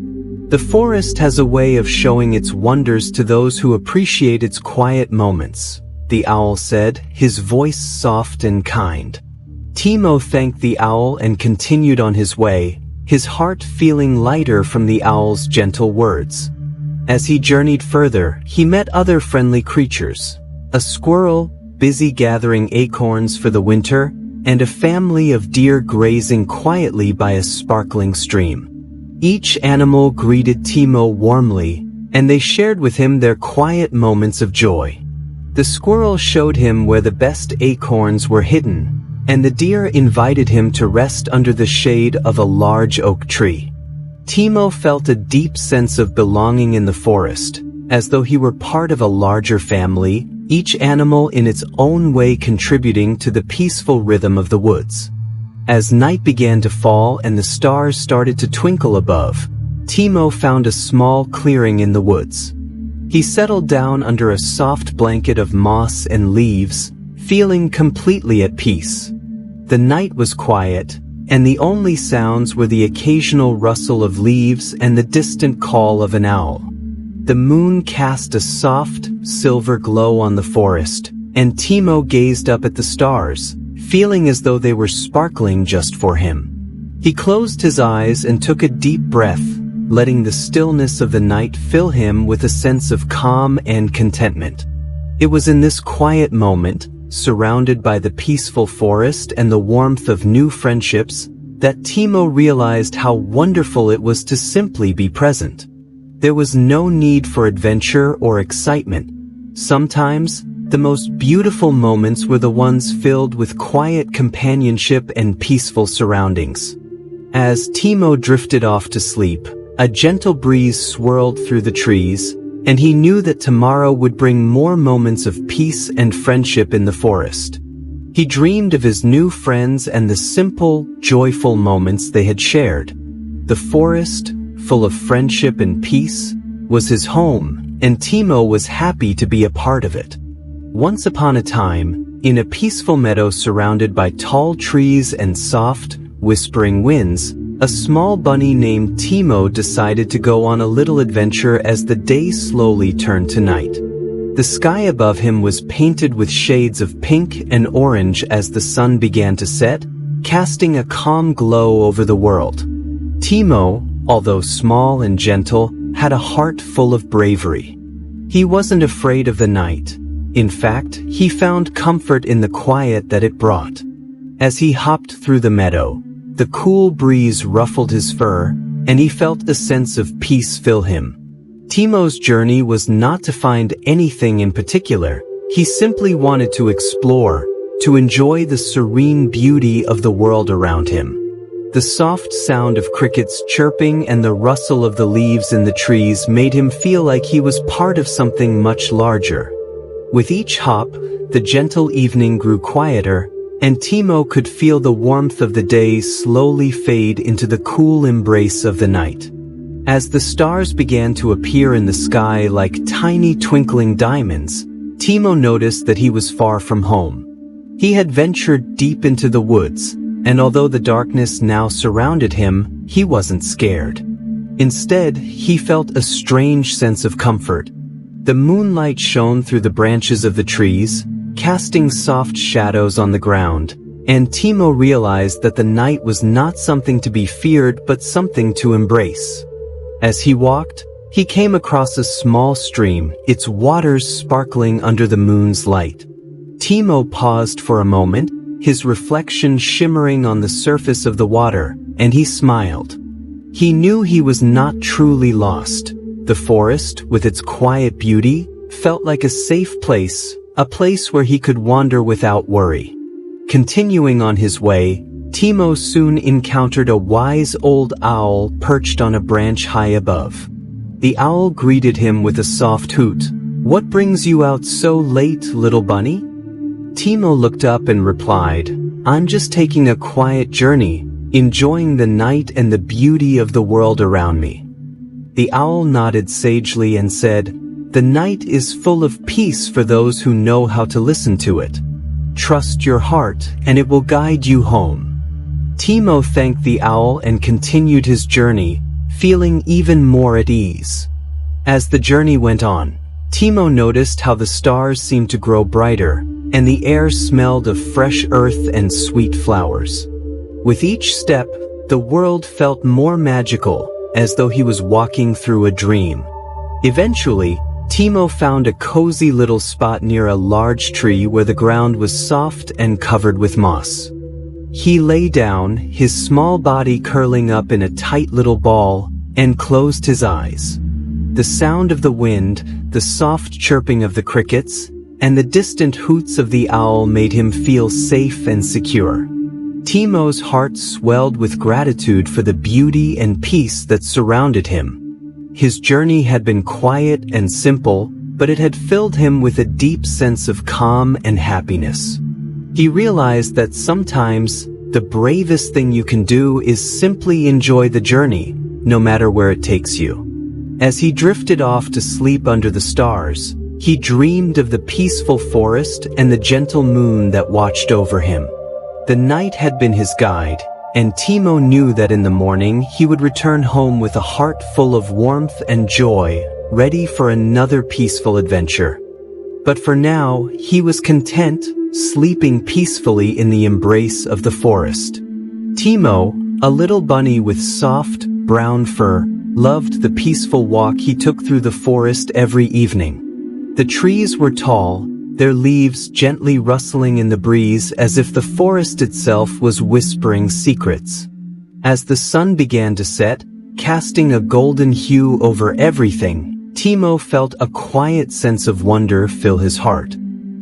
The forest has a way of showing its wonders to those who appreciate its quiet moments, the owl said, his voice soft and kind. Timo thanked the owl and continued on his way, his heart feeling lighter from the owl's gentle words. As he journeyed further, he met other friendly creatures, a squirrel, busy gathering acorns for the winter, and a family of deer grazing quietly by a sparkling stream. Each animal greeted Timo warmly, and they shared with him their quiet moments of joy. The squirrel showed him where the best acorns were hidden, and the deer invited him to rest under the shade of a large oak tree. Timo felt a deep sense of belonging in the forest, as though he were part of a larger family, each animal in its own way contributing to the peaceful rhythm of the woods. As night began to fall and the stars started to twinkle above, Timo found a small clearing in the woods. He settled down under a soft blanket of moss and leaves, feeling completely at peace. The night was quiet, and the only sounds were the occasional rustle of leaves and the distant call of an owl. The moon cast a soft, silver glow on the forest, and Timo gazed up at the stars, feeling as though they were sparkling just for him. He closed his eyes and took a deep breath, letting the stillness of the night fill him with a sense of calm and contentment. It was in this quiet moment, surrounded by the peaceful forest and the warmth of new friendships, that Timo realized how wonderful it was to simply be present. There was no need for adventure or excitement. Sometimes, the most beautiful moments were the ones filled with quiet companionship and peaceful surroundings. As Timo drifted off to sleep, a gentle breeze swirled through the trees, and he knew that tomorrow would bring more moments of peace and friendship in the forest. He dreamed of his new friends and the simple, joyful moments they had shared. The forest, full of friendship and peace, was his home, and Timo was happy to be a part of it. Once upon a time, in a peaceful meadow surrounded by tall trees and soft, whispering winds, a small bunny named Timo decided to go on a little adventure as the day slowly turned to night. The sky above him was painted with shades of pink and orange as the sun began to set, casting a calm glow over the world. Timo, although small and gentle, had a heart full of bravery. He wasn't afraid of the night. In fact, he found comfort in the quiet that it brought. As he hopped through the meadow, the cool breeze ruffled his fur, and he felt a sense of peace fill him. Timo's journey was not to find anything in particular. He simply wanted to explore, to enjoy the serene beauty of the world around him. The soft sound of crickets chirping and the rustle of the leaves in the trees made him feel like he was part of something much larger. With each hop, the gentle evening grew quieter, and Timo could feel the warmth of the day slowly fade into the cool embrace of the night. As the stars began to appear in the sky like tiny twinkling diamonds, Timo noticed that he was far from home. He had ventured deep into the woods, and although the darkness now surrounded him, he wasn't scared. Instead, he felt a strange sense of comfort. The moonlight shone through the branches of the trees, casting soft shadows on the ground, and Timo realized that the night was not something to be feared but something to embrace. As he walked, he came across a small stream, its waters sparkling under the moon's light. Timo paused for a moment, his reflection shimmering on the surface of the water, and he smiled. He knew he was not truly lost. The forest, with its quiet beauty, felt like a safe place, a place where he could wander without worry. Continuing on his way, Timo soon encountered a wise old owl perched on a branch high above. The owl greeted him with a soft hoot. "What brings you out so late, little bunny?" Timo looked up and replied, "I'm just taking a quiet journey, enjoying the night and the beauty of the world around me." The owl nodded sagely and said, "The night is full of peace for those who know how to listen to it. Trust your heart, and it will guide you home." Timo thanked the owl and continued his journey, feeling even more at ease. As the journey went on, Timo noticed how the stars seemed to grow brighter, and the air smelled of fresh earth and sweet flowers. With each step, the world felt more magical, as though he was walking through a dream. Eventually, Timo found a cozy little spot near a large tree where the ground was soft and covered with moss. He lay down, his small body curling up in a tight little ball, and closed his eyes. The sound of the wind, the soft chirping of the crickets, and the distant hoots of the owl made him feel safe and secure. Timo's heart swelled with gratitude for the beauty and peace that surrounded him. His journey had been quiet and simple, but it had filled him with a deep sense of calm and happiness. He realized that sometimes the bravest thing you can do is simply enjoy the journey, no matter where it takes you. As he drifted off to sleep under the stars, he dreamed of the peaceful forest and the gentle moon that watched over him. The night had been his guide, and Timo knew that in the morning he would return home with a heart full of warmth and joy, ready for another peaceful adventure. But for now, he was content, sleeping peacefully in the embrace of the forest. Timo, a little bunny with soft, brown fur, loved the peaceful walk he took through the forest every evening. The trees were tall, their leaves gently rustling in the breeze as if the forest itself was whispering secrets. As the sun began to set, casting a golden hue over everything, Timo felt a quiet sense of wonder fill his heart.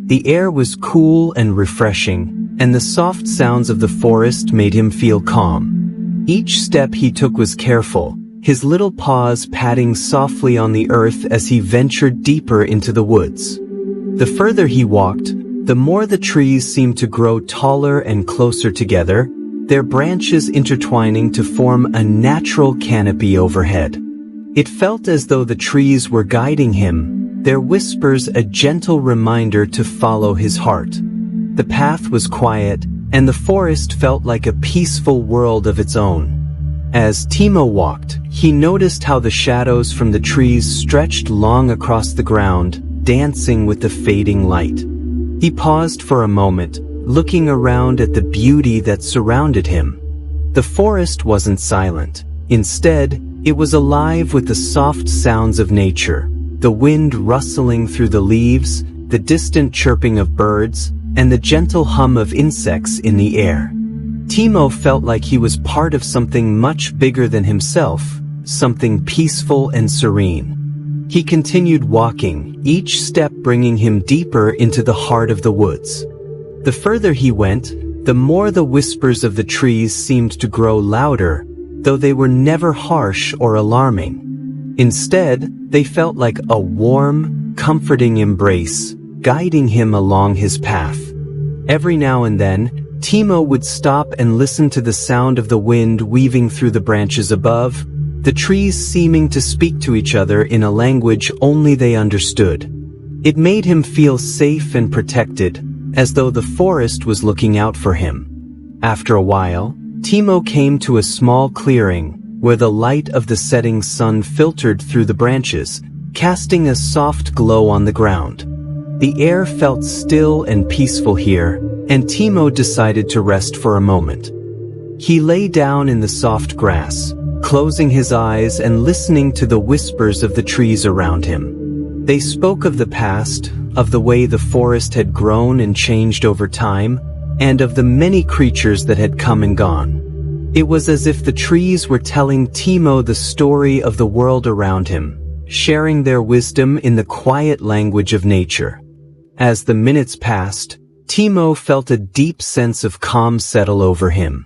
The air was cool and refreshing, and the soft sounds of the forest made him feel calm. Each step he took was careful, his little paws patting softly on the earth as he ventured deeper into the woods. The further he walked, the more the trees seemed to grow taller and closer together, their branches intertwining to form a natural canopy overhead. It felt as though the trees were guiding him, their whispers a gentle reminder to follow his heart. The path was quiet, and the forest felt like a peaceful world of its own. As Timo walked, he noticed how the shadows from the trees stretched long across the ground, dancing with the fading light. He paused for a moment, looking around at the beauty that surrounded him. The forest wasn't silent. Instead, it was alive with the soft sounds of nature, the wind rustling through the leaves, the distant chirping of birds, and the gentle hum of insects in the air. Timo felt like he was part of something much bigger than himself, something peaceful and serene. He continued walking, each step bringing him deeper into the heart of the woods. The further he went, the more the whispers of the trees seemed to grow louder, though they were never harsh or alarming. Instead, they felt like a warm, comforting embrace, guiding him along his path. Every now and then, Timo would stop and listen to the sound of the wind weaving through the branches above, the trees seeming to speak to each other in a language only they understood. It made him feel safe and protected, as though the forest was looking out for him. After a while, Timo came to a small clearing, where the light of the setting sun filtered through the branches, casting a soft glow on the ground. The air felt still and peaceful here, and Timo decided to rest for a moment. He lay down in the soft grass, closing his eyes and listening to the whispers of the trees around him. They spoke of the past, of the way the forest had grown and changed over time, and of the many creatures that had come and gone. It was as if the trees were telling Timo the story of the world around him, sharing their wisdom in the quiet language of nature. As the minutes passed, Timo felt a deep sense of calm settle over him.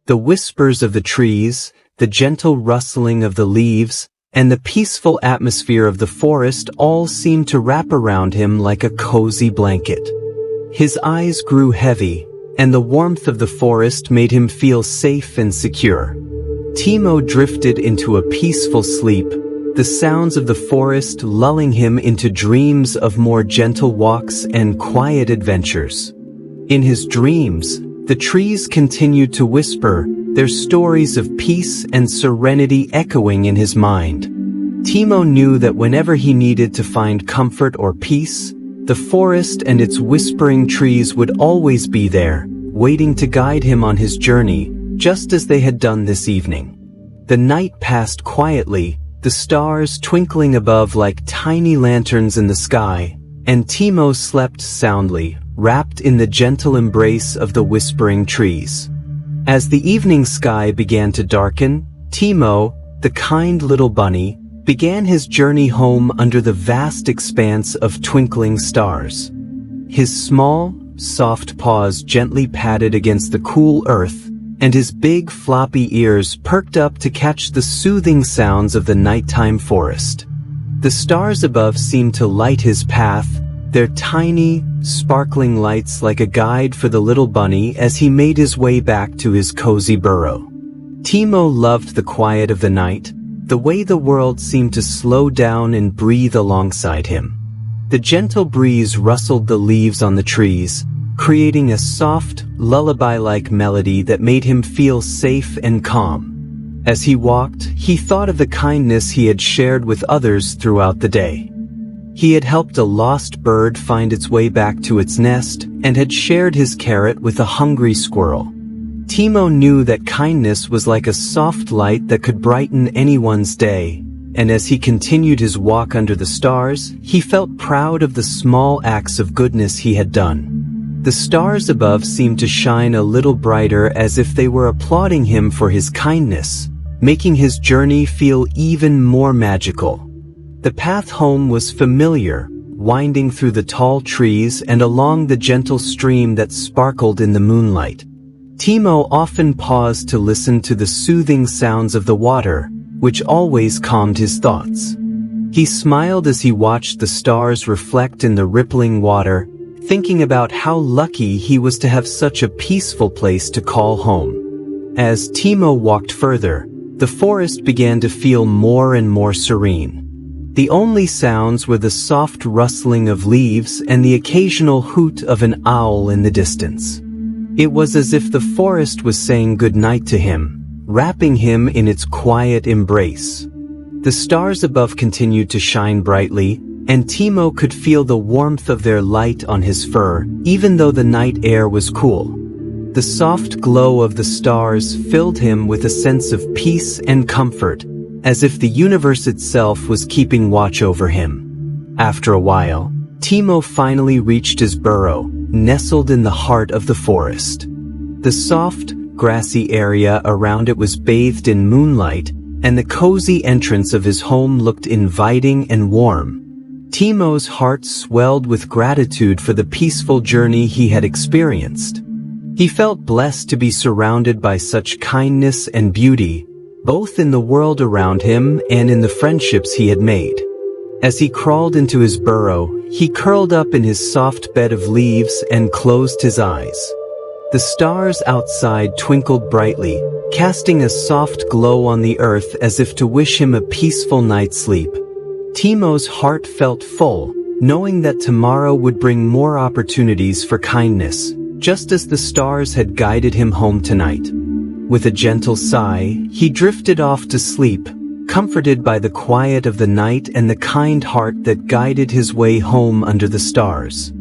The whispers of the trees, the gentle rustling of the leaves, and the peaceful atmosphere of the forest all seemed to wrap around him like a cozy blanket. His eyes grew heavy, and the warmth of the forest made him feel safe and secure. Timo drifted into a peaceful sleep, the sounds of the forest lulling him into dreams of more gentle walks and quiet adventures. In his dreams, the trees continued to whisper, their stories of peace and serenity echoing in his mind. Timo knew that whenever he needed to find comfort or peace, the forest and its whispering trees would always be there, waiting to guide him on his journey, just as they had done this evening. The night passed quietly, the stars twinkling above like tiny lanterns in the sky, and Timo slept soundly, wrapped in the gentle embrace of the whispering trees. As the evening sky began to darken, Timo, the kind little bunny, began his journey home under the vast expanse of twinkling stars. His small, soft paws gently patted against the cool earth, and his big floppy ears perked up to catch the soothing sounds of the nighttime forest. The stars above seemed to light his path, their tiny, sparkling lights like a guide for the little bunny as he made his way back to his cozy burrow. Timo loved the quiet of the night, the way the world seemed to slow down and breathe alongside him. The gentle breeze rustled the leaves on the trees, creating a soft, lullaby-like melody that made him feel safe and calm. As he walked, he thought of the kindness he had shared with others throughout the day. He had helped a lost bird find its way back to its nest and had shared his carrot with a hungry squirrel. Timo knew that kindness was like a soft light that could brighten anyone's day, and as he continued his walk under the stars, he felt proud of the small acts of goodness he had done. The stars above seemed to shine a little brighter as if they were applauding him for his kindness, making his journey feel even more magical. The path home was familiar, winding through the tall trees and along the gentle stream that sparkled in the moonlight. Timo often paused to listen to the soothing sounds of the water, which always calmed his thoughts. He smiled as he watched the stars reflect in the rippling water, thinking about how lucky he was to have such a peaceful place to call home. As Timo walked further, the forest began to feel more and more serene. The only sounds were the soft rustling of leaves and the occasional hoot of an owl in the distance. It was as if the forest was saying goodnight to him, wrapping him in its quiet embrace. The stars above continued to shine brightly, and Timo could feel the warmth of their light on his fur, even though the night air was cool. The soft glow of the stars filled him with a sense of peace and comfort, as if the universe itself was keeping watch over him. After a while, Timo finally reached his burrow, nestled in the heart of the forest. The soft, grassy area around it was bathed in moonlight, and the cozy entrance of his home looked inviting and warm. Timo's heart swelled with gratitude for the peaceful journey he had experienced. He felt blessed to be surrounded by such kindness and beauty, both in the world around him and in the friendships he had made. As he crawled into his burrow, he curled up in his soft bed of leaves and closed his eyes. The stars outside twinkled brightly, casting a soft glow on the earth as if to wish him a peaceful night's sleep. Timo's heart felt full, knowing that tomorrow would bring more opportunities for kindness, just as the stars had guided him home tonight. With a gentle sigh, he drifted off to sleep, comforted by the quiet of the night and the kind heart that guided his way home under the stars.